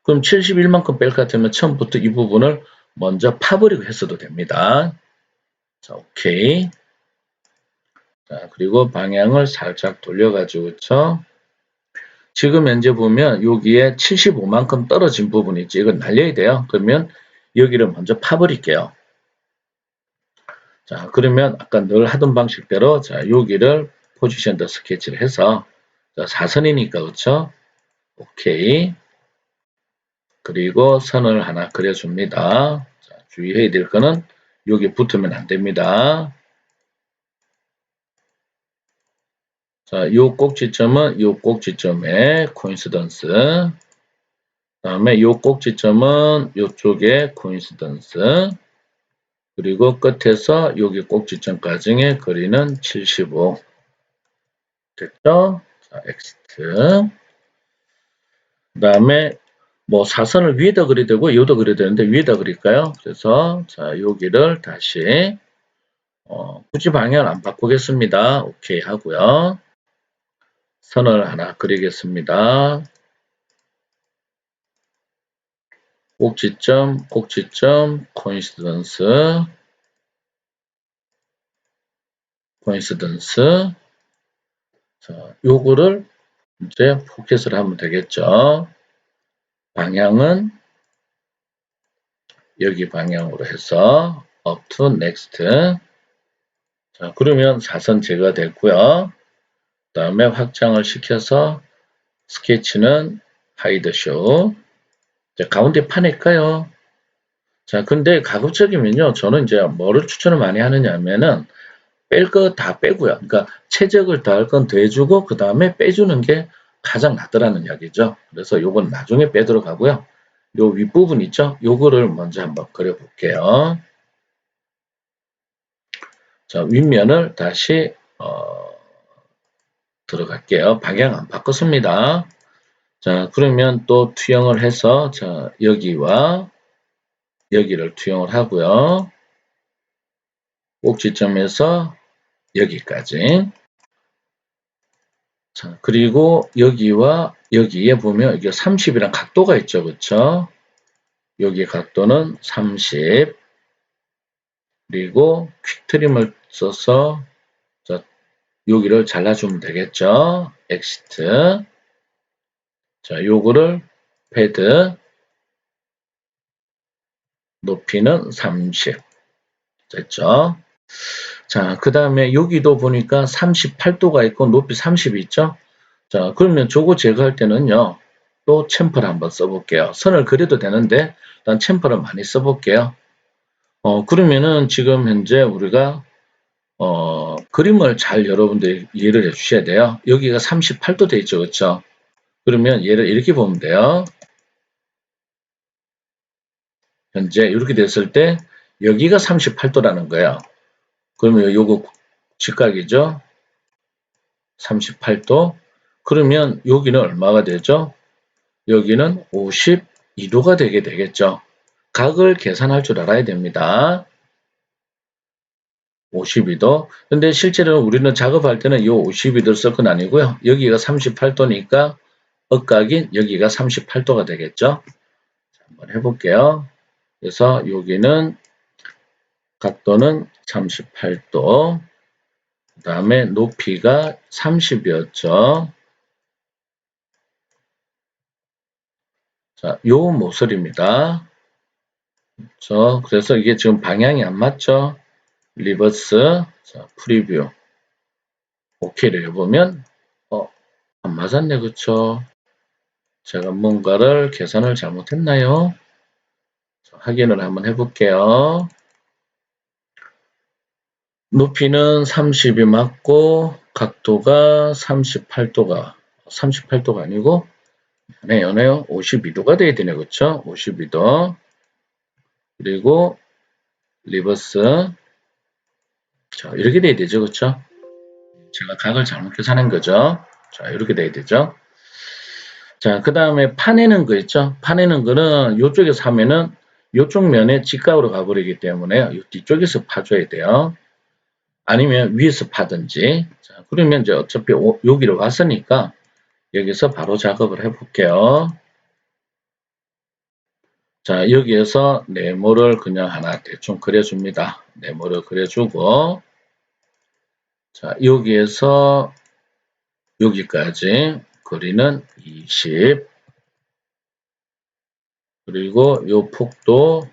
그럼 71만큼 뺄 것 같으면 처음부터 이 부분을 먼저 파버리고 했어도 됩니다. 자, 오케이. 자, 그리고 방향을 살짝 돌려가지고, 그쵸? 지금 현재 보면 여기에 75만큼 떨어진 부분이 있지. 이건 날려야 돼요. 그러면 여기를 먼저 파버릴게요. 자, 그러면 아까 늘 하던 방식대로 자, 여기를 포지션 더 스케치를 해서 자, 사선이니까 그렇죠? 오케이. 그리고 선을 하나 그려줍니다. 자, 주의해야 될 거는 여기 붙으면 안 됩니다. 자, 요 꼭지점은 요 꼭지점에 코인시던스. 다음에 요 꼭지점은 요쪽에 코인시던스. 그리고 끝에서 여기 꼭지점까지의 거리는 75. 됐죠? 자, 엑시트. 그 다음에 뭐 사선을 위에다 그려야 되고 여기다 그려야 되는데 위에다 그릴까요? 그래서 자, 여기를 다시 굳이 방향을 안 바꾸겠습니다. 오케이 하고요. 선을 하나 그리겠습니다. 꼭지점, 꼭지점, 코인시던스. 코인시던스. 자, 요거를 이제 포켓을 하면 되겠죠. 방향은 여기 방향으로 해서 up to next. 자, 그러면 사선 제거됐고요. 그 다음에 확장을 시켜서 스케치는 하이드 쇼. 자, 가운데 파낼까요? 자, 근데 가급적이면요. 저는 이제 뭐를 추천을 많이 하느냐면은 뺄 거 다 빼고요. 그러니까 최적을 더할 건 더해주고 그 다음에 빼주는 게 가장 낫더라는 이야기죠. 그래서 요건 나중에 빼도록 하고요. 요 윗부분 있죠? 요거를 먼저 한번 그려볼게요. 자, 윗면을 다시 들어갈게요. 방향 안 바꿨습니다. 자, 그러면 또 투영을 해서 자, 여기와 여기를 투영을 하고요. 꼭지점에서 여기까지. 자, 그리고 여기와 여기에 보면 이게 30이랑 각도가 있죠. 그쵸? 여기 각도는 30. 그리고 퀵트림을 써서 자, 여기를 잘라주면 되겠죠. 엑시트. 자, 요거를 패드 높이는 30 됐죠. 자, 그 다음에 여기도 보니까 38도가 있고 높이 30이 있죠. 자, 그러면 저거 제거할 때는요. 또 챔퍼를 한번 써볼게요. 선을 그려도 되는데 일단 챔퍼를 많이 써볼게요. 그러면은 지금 현재 우리가 그림을 잘 여러분들이 이해를 해 주셔야 돼요. 여기가 38도 돼 있죠. 그렇죠? 그러면 얘를 이렇게 보면 돼요. 현재 이렇게 됐을 때 여기가 38도라는 거예요. 그러면 요거 직각이죠. 38도. 그러면 여기는 얼마가 되죠? 여기는 52도가 되게 되겠죠. 각을 계산할 줄 알아야 됩니다. 52도. 근데 실제로 우리는 작업할 때는 이 52도를 쓸 건 아니고요. 여기가 38도니까 억각인 여기가 38도가 되겠죠. 한번 해볼게요. 그래서 여기는 각도는 38도. 그 다음에 높이가 30이었죠. 자, 요 모서리입니다. 그래서 이게 지금 방향이 안 맞죠? 리버스, 자, 프리뷰. 오케이를 해보면, 안 맞았네, 그쵸? 제가 뭔가를 계산을 잘못했나요? 자, 확인을 한번 해볼게요. 높이는 30이 맞고, 각도가 38도가 아니고, 연해요. 52도가 돼야 되네, 그쵸? 52도. 그리고, 리버스. 자, 이렇게 돼야 되죠, 그쵸? 제가 각을 잘못 계산한 거죠. 자, 이렇게 돼야 되죠. 자, 그 다음에 파내는 거 있죠? 파내는 거는 이쪽에서 하면은 이쪽 면에 직각으로 가버리기 때문에 이 뒤쪽에서 파줘야 돼요. 아니면 위에서 파든지. 자, 그러면 이제 어차피 여기로 왔으니까 여기서 바로 작업을 해볼게요. 자, 여기에서 네모를 그냥 하나 대충 그려줍니다. 네모를 그려주고, 자, 여기에서 여기까지 거리는 20, 그리고 요 폭도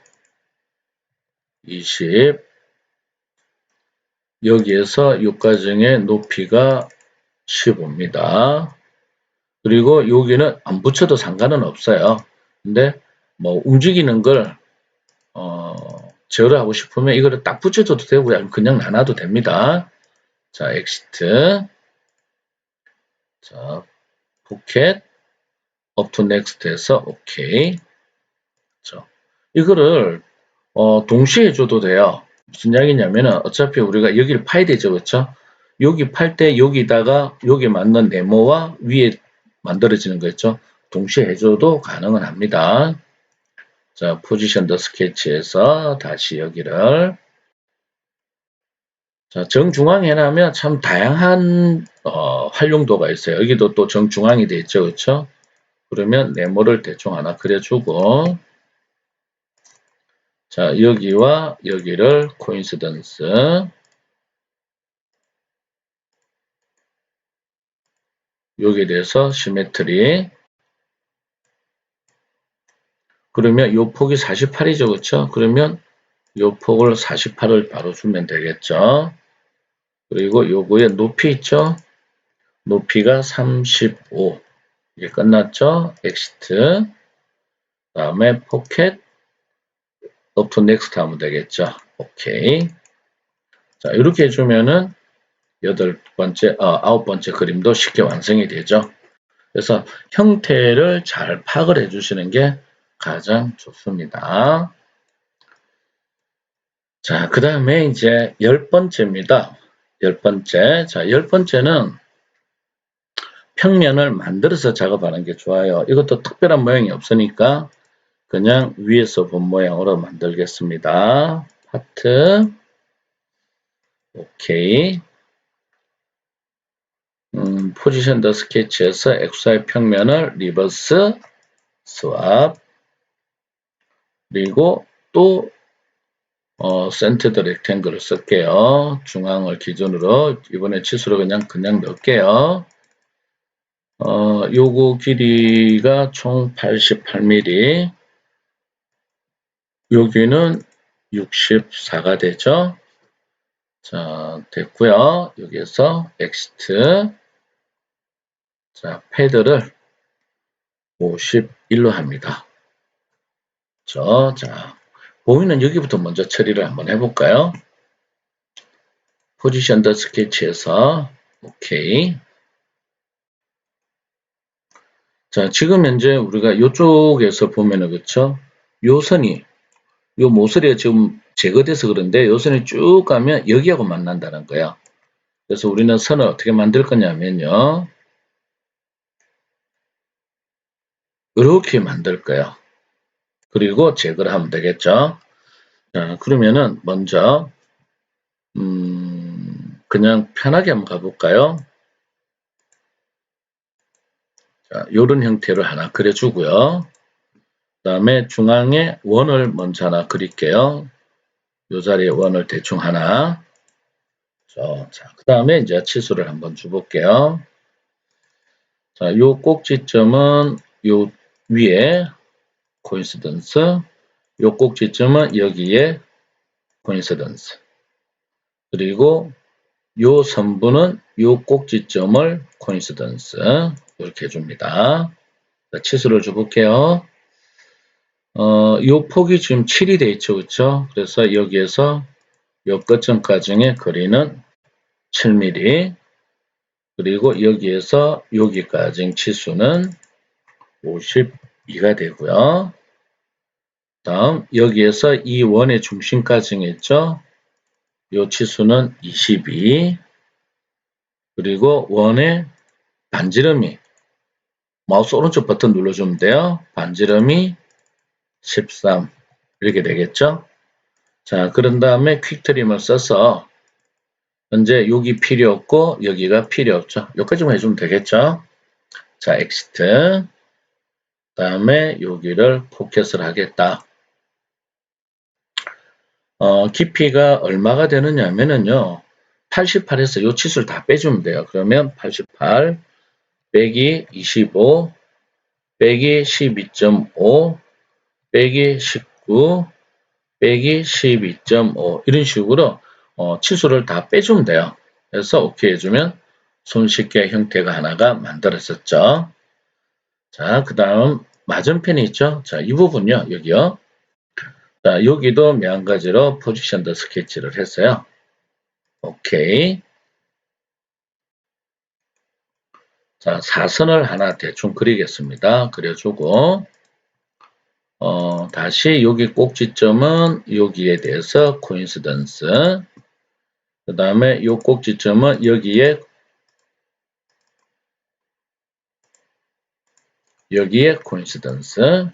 20, 여기에서 요과정의 높이가 15입니다. 그리고 여기는 안 붙여도 상관은 없어요. 근데 뭐 움직이는 걸 제어를 하고 싶으면 이거를 딱 붙여줘도 되고요. 아니면 그냥 놔놔도 됩니다. 자, 엑시트. 자, 포켓. up to next 해서 오케이. 자, 이거를 동시에 해줘도 돼요. 무슨 이야기냐면은 어차피 우리가 여기를 파야 되죠. 그렇죠? 여기 팔 때 여기다가 여기 맞는 네모와 위에 만들어지는 거 있죠. 동시에 해줘도 가능은 합니다. 자, 포지션 더 스케치에서 다시 여기를 자, 정중앙에 해놓으면 참 다양한 활용도가 있어요. 여기도 또 정중앙이 돼 있죠. 그렇죠? 그러면 네모를 대충 하나 그려주고 자, 여기와 여기를 코인시던스 여기에 대해서 시메트리. 그러면 요 폭이 48이죠. 그렇죠? 그러면 요 폭을 48을 바로 주면 되겠죠. 그리고 요거의 높이 있죠? 높이가 35. 이게 끝났죠? 엑시트. 다음에 포켓 up to next 하면 되겠죠. 오케이. 자, 이렇게 해주면은 아홉 번째 그림도 쉽게 완성이 되죠. 그래서 형태를 잘 파악을 해주시는 게 가장 좋습니다. 자, 그 다음에 이제 10번째입니다. 10번째. 자, 10번째는 평면을 만들어서 작업하는 게 좋아요. 이것도 특별한 모양이 없으니까 그냥 위에서 본 모양으로 만들겠습니다. 파트. 오케이. 포지션 더 스케치에서 XY 평면을 리버스 스왑. 그리고 또 센터드 렉탱글을 쓸게요. 중앙을 기준으로 이번에 치수로 그냥 넣을게요. 요거 길이가 총 88mm. 여기는 64가 되죠. 자, 됐고요. 여기에서 엑시트. 자, 패드를 51로 합니다. 자, 보이는 여기부터 먼저 처리를 한번 해볼까요? 포지션 더 스케치에서 오케이. 자, 지금 현재 우리가 이쪽에서 보면은 그쵸? 요 선이 요 모서리가 지금 제거돼서 그런데 요 선이 쭉 가면 여기하고 만난다는 거예요. 그래서 우리는 선을 어떻게 만들 거냐면요. 이렇게 만들 거예요. 그리고 제거를 하면 되겠죠. 자, 그러면은 먼저 그냥 편하게 한번 가볼까요? 자, 요런 형태를 하나 그려주고요. 그 다음에 중앙에 원을 먼저 하나 그릴게요. 요 자리에 원을 대충 하나. 자, 그 다음에 이제 치수를 한번 줘볼게요. 자, 요 꼭지점은 요 위에 코인시던스, 요 꼭지점은 여기에 코인시던스. 그리고 요 선분은 요 꼭지점을 코인시던스 이렇게 해줍니다. 자, 치수를 줘볼게요. 요 폭이 지금 7이 돼 있죠, 그렇죠? 그래서 여기에서 요 끝점까지의 거리는 7mm. 그리고 여기에서 여기까지 치수는 52가 되고요. 다음 여기에서 이 원의 중심까지 있죠? 요 치수는 22. 그리고 원의 반지름이 마우스 오른쪽 버튼 눌러주면 돼요. 반지름이 13 이렇게 되겠죠? 자, 그런 다음에 퀵트림을 써서 현재 여기 필요 없고 여기가 필요 없죠. 여기까지만 해주면 되겠죠? 자, 엑시트. 다음에 여기를 포켓을 하겠다. 깊이가 얼마가 되느냐 하면은요. 88에서 요 치수를 다 빼주면 돼요. 그러면 88 빼기 25 빼기 12.5 빼기 19 빼기 12.5 이런 식으로 치수를 다 빼주면 돼요. 그래서 오케이 해주면 손쉽게 형태가 하나가 만들어졌죠. 자, 그 다음 맞은편이 있죠. 자, 이 부분요. 여기요. 자, 여기도 마찬가지로 포지션 더 스케치를 했어요. 오케이. 자, 사선을 하나 대충 그리겠습니다. 그려주고 다시 여기 꼭지점은 여기에 대해서 코인시던스. 그 다음에 이 꼭지점은 여기에 코인시던스.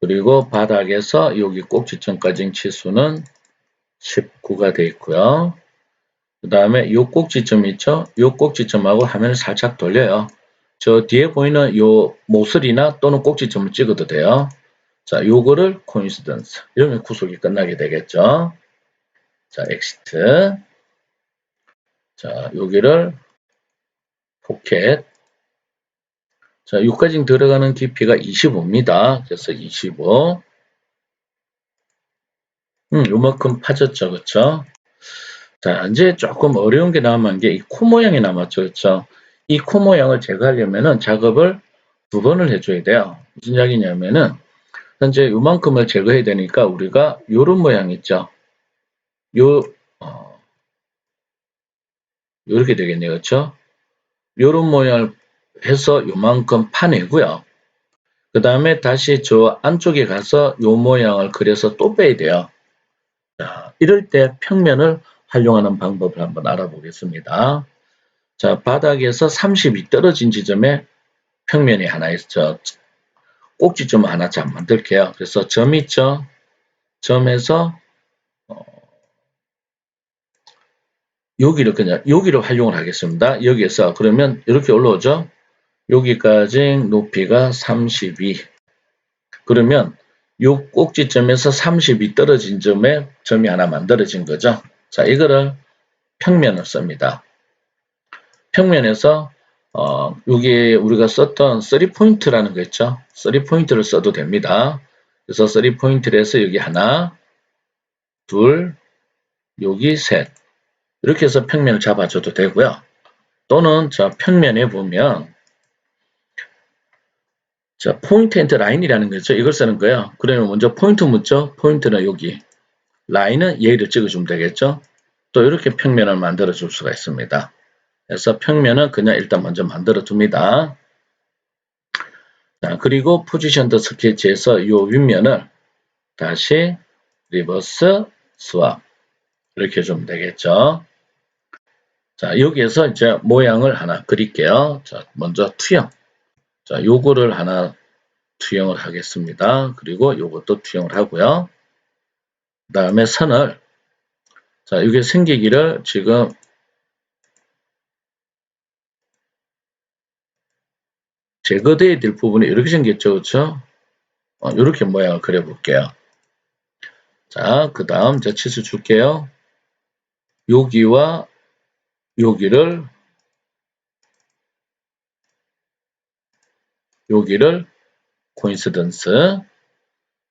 그리고 바닥에서 여기 꼭지점까지 치수는 19가 되어 있고요. 그 다음에 요 꼭지점 있죠? 요 꼭지점하고 화면을 살짝 돌려요. 저 뒤에 보이는 요 모서리나 또는 꼭지점을 찍어도 돼요. 자, 요거를 코인시던스. 이러면 구속이 끝나게 되겠죠. 자, 엑시트. 자, 여기를 포켓. 자, 여기까지 들어가는 깊이가 25입니다. 그래서 25. 요만큼 파졌죠. 그쵸? 자, 이제 조금 어려운 게 남은 게 이 코 모양이 남았죠. 그쵸? 이 코 모양을 제거하려면은 작업을 2번을 해줘야 돼요. 무슨 이야기냐면은, 현재 요만큼을 제거해야 되니까 우리가 요런 모양 있죠? 요, 어, 요렇게 되겠네요. 그쵸? 요런 모양을 해서 요만큼 파내고요. 그 다음에 다시 저 안쪽에 가서 요 모양을 그려서 또 빼야 돼요. 자, 이럴 때 평면을 활용하는 방법을 한번 알아보겠습니다. 자, 바닥에서 30이 떨어진 지점에 평면이 하나 있죠. 꼭지점 하나 잘 만들게요. 그래서 점 있죠. 점에서 여기를 그냥 여기를 활용을 하겠습니다. 여기에서 그러면 이렇게 올라오죠. 여기까지 높이가 32. 그러면 요 꼭지점에서 30이 떨어진 점에 점이 하나 만들어진 거죠. 자, 이거를 평면을 씁니다. 평면에서 여기 우리가 썼던 3포인트라는 거 있죠. 3포인트를 써도 됩니다. 그래서 3포인트를 해서 여기 하나, 둘, 여기 셋. 이렇게 해서 평면을 잡아줘도 되고요. 또는 자, 평면에 보면 자, 포인트 엔터 라인이라는 거 있죠. 이걸 쓰는 거예요. 그러면 먼저 포인트 묻죠. 포인트는 여기. 라인은 얘를 찍어주면 되겠죠. 또 이렇게 평면을 만들어 줄 수가 있습니다. 그래서 평면은 그냥 일단 먼저 만들어 둡니다. 자, 그리고 포지션 더 스케치에서 이 윗면을 다시 리버스 스왑 이렇게 해주면 되겠죠. 자, 여기에서 이제 모양을 하나 그릴게요. 자, 먼저 투영. 자, 요거를 하나 투영을 하겠습니다. 그리고 요것도 투영을 하고요. 그 다음에 선을 자, 이게 생기기를 지금 제거돼야 될 부분이 이렇게 생겼죠. 그렇죠? 이렇게 모양을 그려볼게요. 자, 그 다음 자 치수 줄게요. 여기와 여기를 코인시던스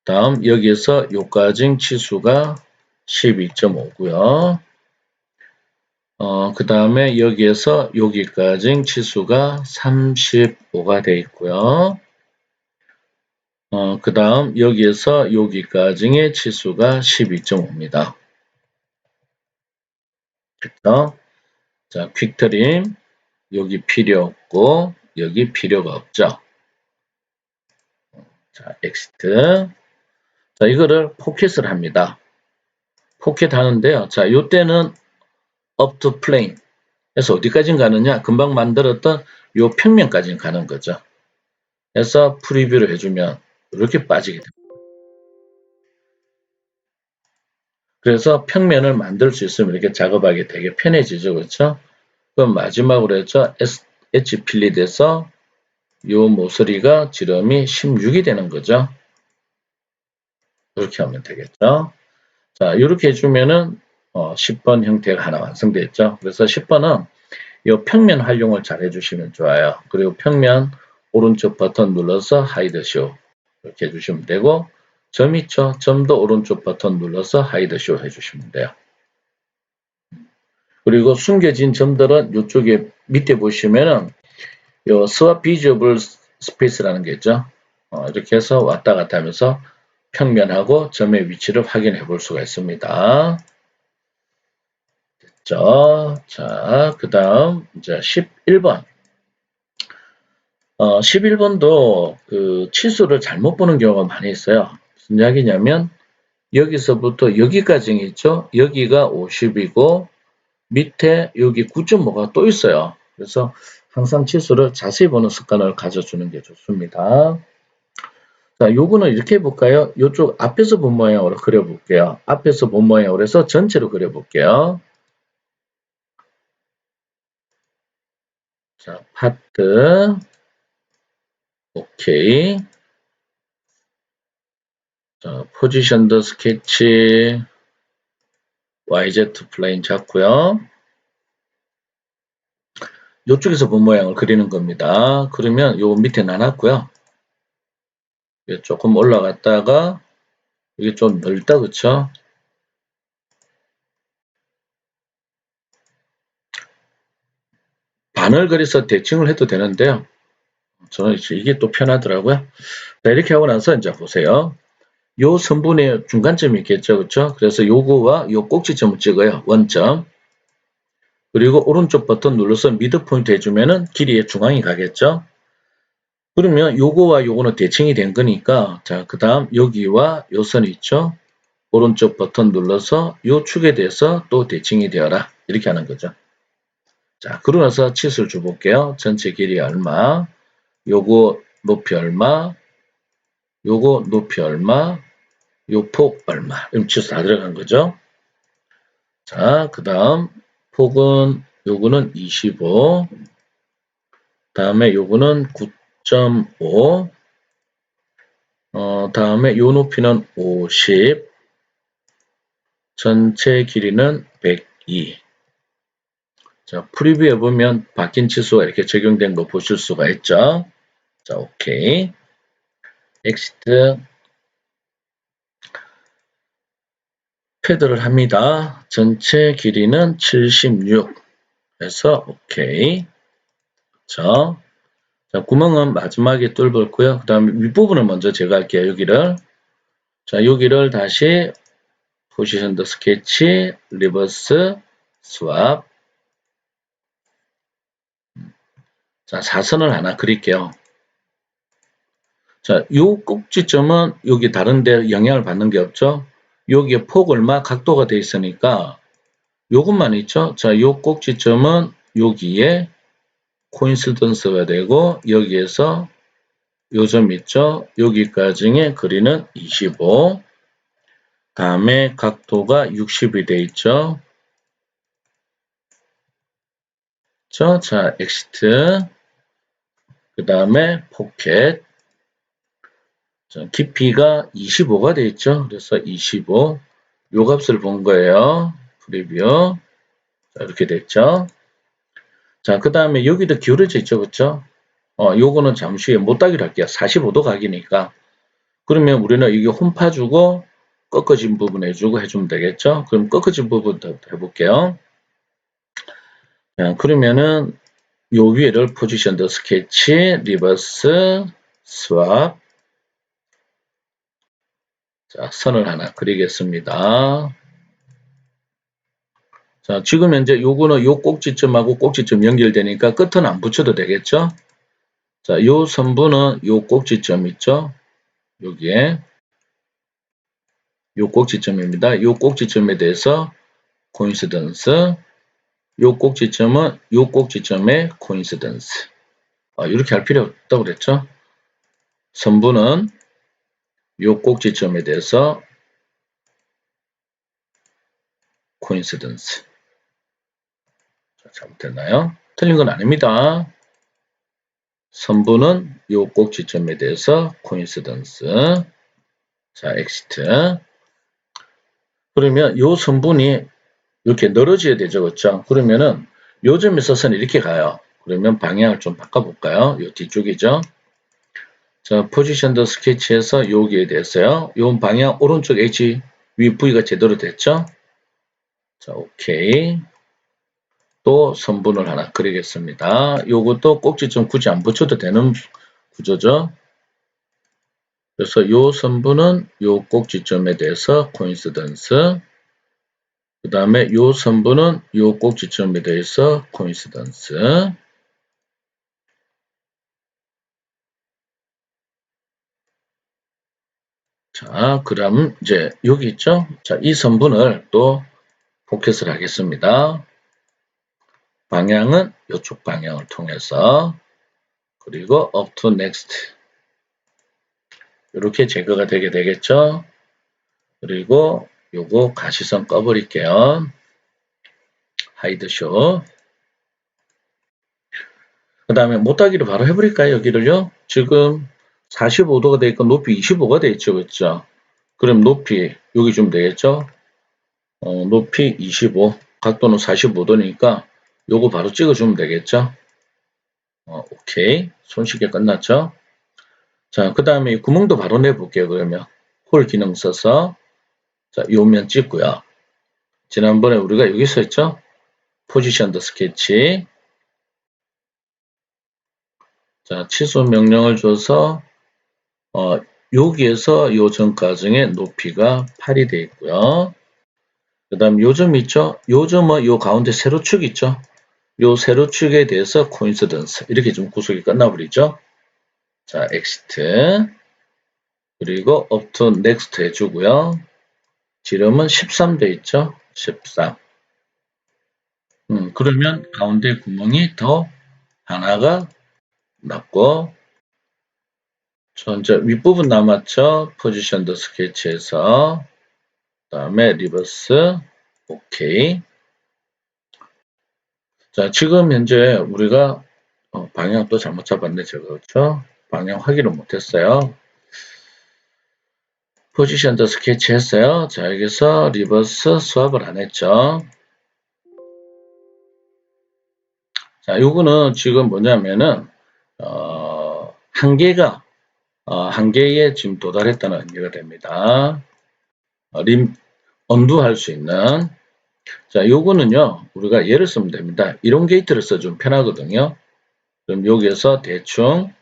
다음 여기에서 요까지 치수가 12.5고요. 그 다음에 여기에서 여기까지 치수가 35가 되어 있고요. 그 다음 여기에서 여기까지의 치수가 12.5입니다. 그렇죠? 자, 퀵트림 여기 필요 없고 여기 필요가 없죠. 자, 엑시트. 자, 이거를 포켓을 합니다. 포켓 하는데요. 자, 요때는 up to plane. 그래서 어디까지 가느냐? 금방 만들었던 요 평면까지 가는 거죠. 그래서 프리뷰를 해주면 이렇게 빠지게 됩니다. 그래서 평면을 만들 수 있으면 이렇게 작업하기 되게 편해지죠. 그렇죠? 그럼 마지막으로 했죠. 엣지 필릿에서 요 모서리가 지름이 16이 되는 거죠. 이렇게 하면 되겠죠. 자, 이렇게 해주면은 10번 형태가 하나 완성됐죠. 그래서 10번은 이 평면 활용을 잘 해주시면 좋아요. 그리고 평면 오른쪽 버튼 눌러서 하이드 쇼 이렇게 해주시면 되고 점 있죠. 점도 오른쪽 버튼 눌러서 하이드 쇼 해주시면 돼요. 그리고 숨겨진 점들은 이쪽에 밑에 보시면은 요 스왑 비저블 스페이스라는 게 있죠. 이렇게 해서 왔다 갔다 하면서 평면하고 점의 위치를 확인해 볼 수가 있습니다. 자, 그 다음 이제 11번. 11번도 그 치수를 잘못 보는 경우가 많이 있어요. 무슨 이야기냐면 여기서부터 여기까지 있죠. 여기가 50이고 밑에 여기 9.5가 또 있어요. 그래서 항상 치수를 자세히 보는 습관을 가져주는 게 좋습니다. 자, 요거는 이렇게 해볼까요? 이쪽 앞에서 본 모양으로 그려볼게요. 앞에서 본 모양으로 해서 전체로 그려볼게요. 자, 파트. 오케이. 자, 포지션 더 스케치. YZ 플레인 잡고요. 이쪽에서 본 모양을 그리는 겁니다. 그러면 요 밑에 나눴고요. 조금 올라갔다가 이게 좀 넓다, 그쵸? 반을 그려서 대칭을 해도 되는데요. 저는 이게 또 편하더라고요. 자, 이렇게 하고 나서 이제 보세요. 요 선분의 중간점이 있겠죠, 그쵸? 그래서 요거와 요 꼭지점을 찍어요. 원점. 그리고 오른쪽 버튼 눌러서 미드 포인트 해주면은 길이의 중앙이 가겠죠? 그러면 요거와 요거는 대칭이 된 거니까, 자, 그 다음 여기와 요 선이 있죠? 오른쪽 버튼 눌러서 요 축에 대해서 또 대칭이 되어라. 이렇게 하는 거죠. 자, 그러고 나서 치수를 줘볼게요. 전체 길이 얼마, 요거 높이 얼마, 요거 높이 얼마, 요 폭 얼마. 이런 치수 다 들어간 거죠. 자, 그 다음 폭은 요거는 25, 다음에 요거는 9.5, 다음에 요 높이는 50, 전체 길이는 102. 자, 프리뷰에 보면 바뀐 치수가 이렇게 적용된 거 보실 수가 있죠. 자, 오케이. 엑시트. 패드를 합니다. 전체 길이는 76 해서 오케이. 자, 구멍은 마지막에 뚫었고요. 그 다음에 윗부분을 먼저 제거할게요. 여기를. 자, 여기를 다시 포지션 더 스케치, 리버스, 스왑. 자, 사선을 하나 그릴게요. 자, 요 꼭지점은 여기 다른데 영향을 받는 게 없죠. 여기에 폭 얼마 각도가 되어 있으니까 요것만 있죠. 자, 요 꼭지점은 여기에 코인시던스가 되고 여기에서 요 점 있죠. 여기까지의 거리는 25. 다음에 각도가 60이 되어 있죠. 자, 엑시트. 그 다음에 포켓. 자, 깊이가 25가 되어 있죠. 그래서 25. 요 값을 본 거예요. 프리뷰. 자, 이렇게 됐죠. 자, 그 다음에 여기도 기울어져 있죠. 그쵸? 요거는 잠시 후에 못따기로 할게요. 45도 각이니까. 그러면 우리는 이게 홈파주고 꺾어진 부분 해주고 해주면 되겠죠? 그럼 꺾어진 부분도 해볼게요. 자, 그러면은 요 위에를 포지션 더 스케치, 리버스, 스왑. 자, 선을 하나 그리겠습니다. 자, 지금 현재 요거는 요 꼭지점하고 꼭지점 연결되니까 끝은 안 붙여도 되겠죠? 자, 요 선분은 요 꼭지점 있죠? 여기에 요 꼭지점입니다. 요 꼭지점에 대해서 코인시던스, 요 꼭지점은 요 꼭지점의 코인시던스. 이렇게 할 필요 없다고 그랬죠? 선분은 요 꼭지점에 대해서 코인시던스. 잘못됐나요? 틀린 건 아닙니다. 선분은 요 꼭지점에 대해서 코인시던스. 자, 엑시트. 그러면 요 선분이 이렇게 늘어져야 되죠. 그렇죠? 그러면은 요 점에 있어서는 이렇게 가요. 그러면 방향을 좀 바꿔볼까요? 요 뒤쪽이죠. 자, 포지션 더 스케치에서 여기에 대해서요. 요 방향 오른쪽 H 위 V가 제대로 됐죠? 자, 오케이. 또 선분을 하나 그리겠습니다. 요것도 꼭지점 굳이 안 붙여도 되는 구조죠. 그래서 요 선분은 요 꼭지점에 대해서 코인시던스. 그 다음에 요 선분은 요 꼭지점에 대해서 코인시던스. 자, 그럼 이제 여기 있죠? 자, 이 선분을 또 포켓을 하겠습니다. 방향은 이쪽 방향을 통해서 그리고 up to next 이렇게 제거가 되게 되겠죠? 그리고 요거 가시선 꺼버릴게요. 하이드 쇼. 그 다음에 못하기를 바로 해버릴까요? 여기를요. 지금 45도가 되어 있고 높이 25가 되어 있죠. 그렇죠? 그럼 높이 여기 좀 되겠죠? 높이 25, 각도는 45도니까 요거 바로 찍어주면 되겠죠? 오케이. 손쉽게 끝났죠? 자, 그 다음에 이 구멍도 바로 내볼게요. 그러면 홀 기능 써서 자, 요 면 찍고요. 지난번에 우리가 여기서 했죠? 포지션 더 스케치. 자, 취소 명령을 줘서 여기에서 요 점까지의 높이가 8이 되어 있고요. 그 다음 요 점 있죠? 요 점은 요 가운데 세로축 있죠? 요 세로축에 대해서 코인시던스 이렇게 좀 구속이 끝나버리죠. 자, 엑시트 그리고 up to next 해주고요. 지름은 13 돼 있죠? 13. 그러면 가운데 구멍이 더 하나가 났고 자, 윗부분 남았죠? 포지션 더 스케치에서 그 다음에 리버스 오케이. 자, 지금 현재 우리가 방향 또 잘못 잡았네. 저거 그렇죠? 방향 확인을 못했어요. 포지션 더 스케치 했어요. 자, 여기서 리버스 스왑을 안 했죠. 자, 요거는 지금 뭐냐면은 한계가 한계에 지금 도달했다는 의미가 됩니다. 언두할 수 있는 자, 요거는요 우리가 예를 쓰면 됩니다. 이런 게이트를 써주면 편하거든요. 그럼 여기에서 대충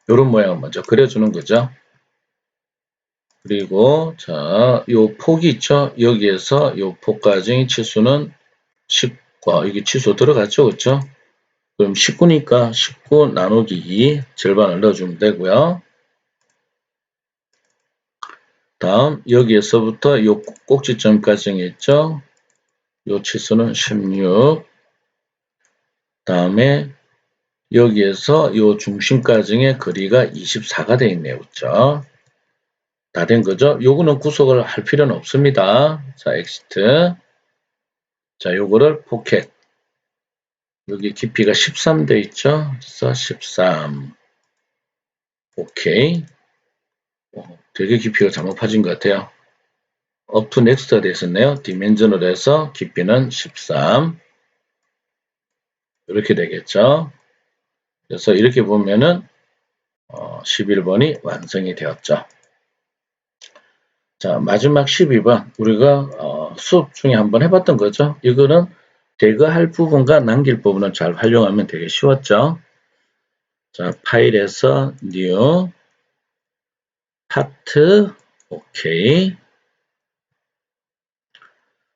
요런 모양을 먼저 그려주는 거죠. 그리고 자, 요 폭이 있죠. 여기에서 요 폭까지 치수는 10, 여기 치수 들어갔죠. 그렇죠? 그럼 19니까 19 나누기 2 절반을 넣어주면 되고요. 다음 여기에서부터 요 꼭지점까지 있죠. 요 치수는 16. 다음에 여기에서 요 중심까지의 거리가 24가 되어 있네요. 그렇죠? 다 된 거죠? 요거는 구속을 할 필요는 없습니다. 자, 엑시트. 자, 요거를 포켓. 여기 깊이가 13 돼 있죠? 그래서 13. 오케이. 되게 깊이가 잘못 파진 것 같아요. up to next가 됐었네요. 디멘전을 해서 깊이는 13. 이렇게 되겠죠? 그래서 이렇게 보면은 11번이 완성이 되었죠. 자, 마지막 12번 우리가 수업 중에 한번 해봤던 거죠. 이거는 제거할 부분과 남길 부분을 잘 활용하면 되게 쉬웠죠. 자, 파일에서 new 파트 오케이.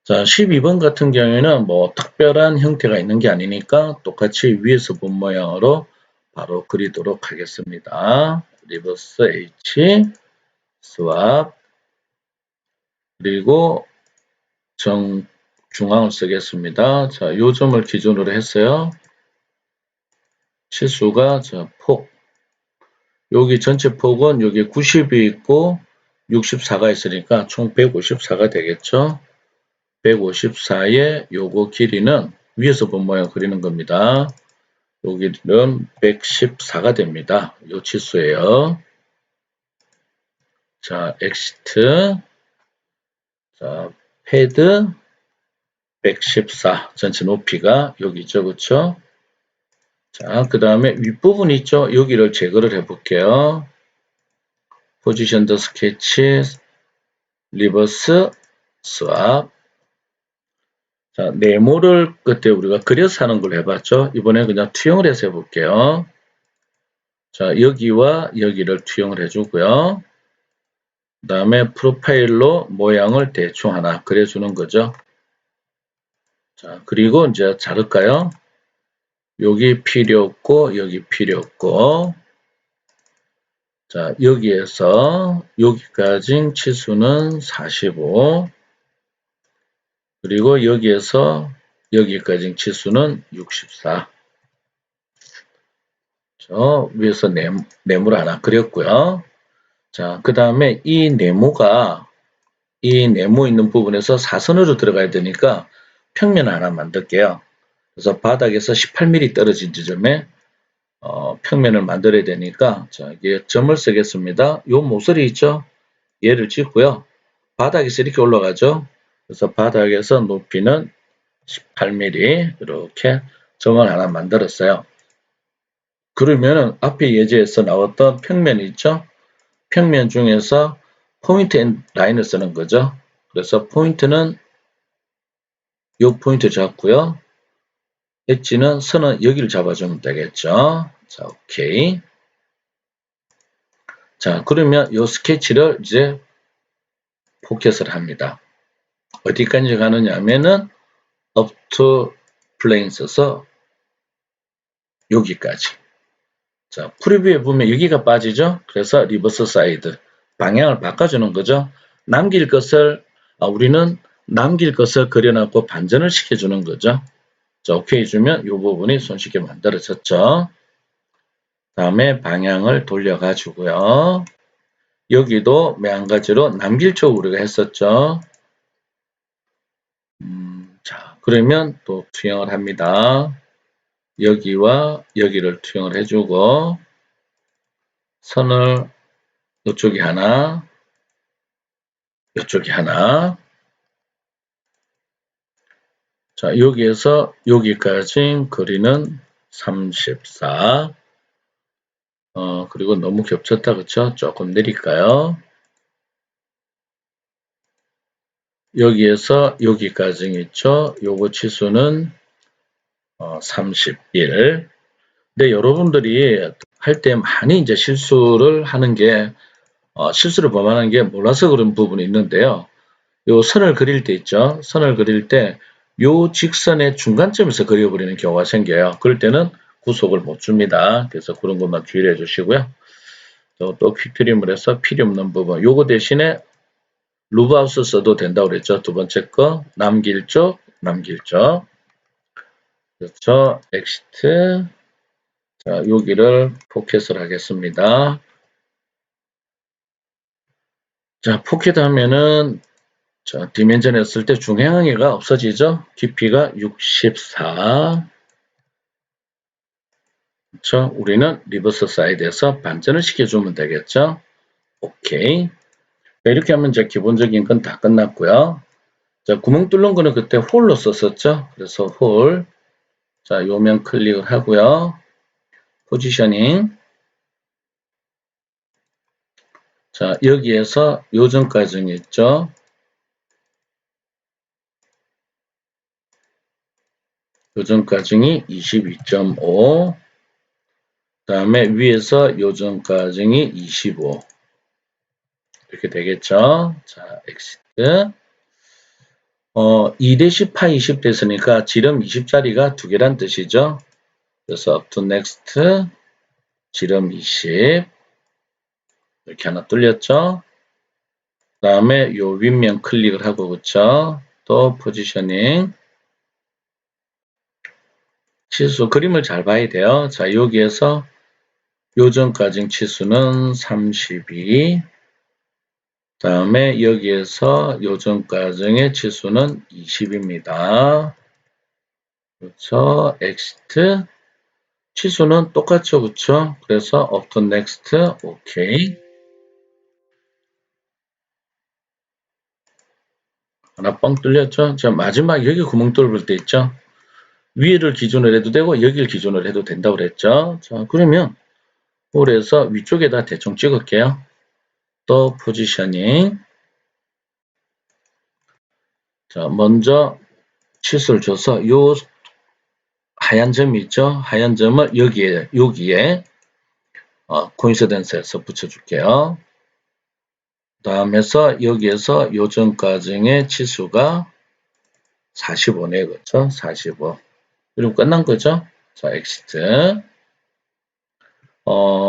자, 12번 같은 경우에는 뭐 특별한 형태가 있는 게 아니니까 똑같이 위에서 본 모양으로 바로 그리도록 하겠습니다. 리버스 H 스왑 그리고 중앙을 쓰겠습니다. 자, 요 점을 기준으로 했어요. 치수가 폭 여기 전체 폭은 여기 90이 있고 64가 있으니까 총 154가 되겠죠. 154의 요거 길이는 위에서 본 모양 그리는 겁니다. 여기는 114가 됩니다. 요 치수예요. 자, 엑시트. 자, 패드 114. 전체 높이가 여기죠. 그쵸? 자, 그 다음에 윗부분 있죠? 여기를 제거를 해볼게요. 포지션 더 스케치, 리버스, 스왑. 자, 네모를 그때 우리가 그려서 하는 걸 해봤죠? 이번에 그냥 투영을 해서 해볼게요. 자, 여기와 여기를 투영을 해주고요. 그 다음에 프로파일로 모양을 대충 하나 그려주는 거죠. 자, 그리고 이제 자를까요? 여기 필요 없고, 여기 필요 없고, 자, 여기에서 여기까지 치수는 45, 그리고 여기에서 여기까지 치수는 64. 저 위에서 네모를 하나 그렸고요. 자, 그 다음에 이 네모 있는 부분에서 사선으로 들어가야 되니까 평면 하나 만들게요. 그래서 바닥에서 18mm 떨어진 지점에 평면을 만들어야 되니까 자, 이게 점을 쓰겠습니다. 요 모서리 있죠? 얘를 찍고요. 바닥에서 이렇게 올라가죠? 그래서 바닥에서 높이는 18mm 이렇게 점을 하나 만들었어요. 그러면은 앞에 예제에서 나왔던 평면 있죠? 평면 중에서 포인트 앤 라인을 쓰는 거죠. 그래서 포인트는 요 포인트 잡고요. 엣지는 선은 여기를 잡아주면 되겠죠. 자, 오케이. 자, 그러면 요 스케치를 이제 포켓을 합니다. 어디까지 가느냐 하면은 up to plane 써서 여기까지. 자, 프리뷰에 보면 여기가 빠지죠? 그래서 리버스 사이드. 방향을 바꿔주는 거죠. 남길 것을, 우리는 남길 것을 그려놨고 반전을 시켜주는 거죠. 자, 오케이 주면 이 부분이 손쉽게 만들어졌죠. 다음에 방향을 돌려가지고요. 여기도 매한가지로 남길 쪽 우리가 했었죠. 자, 그러면 또 투영을 합니다. 여기와 여기를 투영을 해주고 선을 이쪽이 하나, 이쪽이 하나. 자, 여기에서 여기까지 거리는 34. 그리고 너무 겹쳤다, 그쵸? 조금 내릴까요? 여기에서 여기까지 있죠? 요거 치수는 31. 근데 여러분들이 할 때 많이 이제 실수를 하는 게, 실수를 범하는 게 몰라서 그런 부분이 있는데요. 요 선을 그릴 때 있죠? 선을 그릴 때 요 직선의 중간점에서 그려버리는 경우가 생겨요. 그럴 때는 구속을 못 줍니다. 그래서 그런 것만 주의를 해주시고요. 또 퀵트림을 해서 필요 없는 부분. 요거 대신에 루브하우스 써도 된다고 그랬죠. 두 번째 거 남길 쪽, 남길 쪽. 그렇죠. 엑시트. 자, 여기를 포켓을 하겠습니다. 자, 포켓 하면은 자, 디멘전 했을 때 중앙이가 없어지죠. 깊이가 64. 그렇죠. 우리는 리버스 사이드에서 반전을 시켜주면 되겠죠. 오케이. 이렇게 하면 이제 기본적인 건 다 끝났고요. 자, 구멍 뚫는 거는 그때 홀로 썼었죠. 그래서 홀. 자, 요면 클릭을 하고요. 포지셔닝. 자, 여기에서 요점까지 있죠. 요점까지 22.5. 그 다음에 위에서 요점까지 25. 이렇게 되겠죠. 자, 엑시트. 2-파 20 됐으니까 지름 20짜리가 두 개란 뜻이죠. 그래서 up to next, 지름 20. 이렇게 하나 뚫렸죠. 그 다음에 요 윗면 클릭을 하고, 그쵸. 또 포지셔닝. 치수, 그림을 잘 봐야 돼요. 자, 여기에서 요점까지 치수는 32. 다음에 여기에서 요점까지의 치수는 20입니다. 그렇죠. 엑시트. 치수는 똑같죠, 그렇죠? 그래서 up to next, 오케이. 하나 뻥 뚫렸죠? 자, 마지막 여기 구멍 뚫을 때 있죠? 위를 기준으로 해도 되고 여기를 기준으로 해도 된다고 그랬죠? 자, 그러면 홀에서 위쪽에다 대충 찍을게요. 또 포지셔닝. 자, 먼저 치수를 줘서 요 하얀 점이 있죠? 하얀 점을 여기에 코인시던스에서 붙여줄게요. 다음에서 여기에서 요점까지의 치수가 45네, 그렇죠? 45. 그리고 끝난 거죠? 자, 엑시트.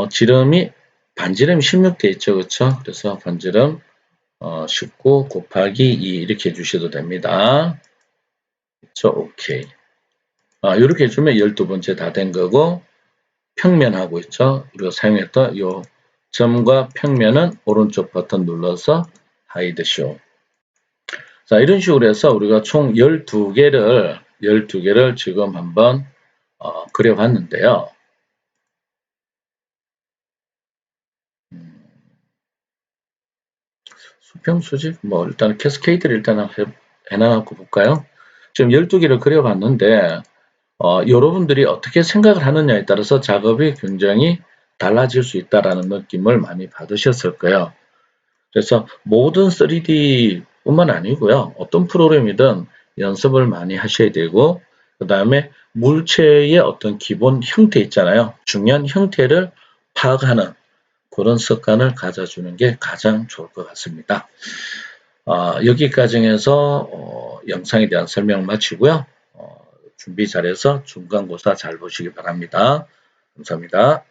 지름이, 반지름이 16대 있죠, 그렇죠? 그래서 반지름 19 곱하기 2 이렇게 해주셔도 됩니다. 그렇죠? 오케이. 이렇게 해주면 12번째 다 된 거고, 평면하고 있죠? 우리가 사용했던 요 점과 평면은 오른쪽 버튼 눌러서 하이드 쇼. 자, 이런 식으로 해서 우리가 총 12개를 지금 한번 그려봤는데요. 수평, 수직, 뭐 일단 캐스케이드를 일단 해놔놓고 볼까요? 지금 12개를 그려봤는데 여러분들이 어떻게 생각을 하느냐에 따라서 작업이 굉장히 달라질 수 있다라는 느낌을 많이 받으셨을 거예요. 그래서 모든 3D뿐만 아니고요. 어떤 프로그램이든 연습을 많이 하셔야 되고, 그 다음에 물체의 어떤 기본 형태 있잖아요. 중요한 형태를 파악하는 그런 습관을 가져주는 게 가장 좋을 것 같습니다. 여기까지 해서 영상에 대한 설명을 마치고요. 준비 잘해서 중간고사 잘 보시기 바랍니다. 감사합니다.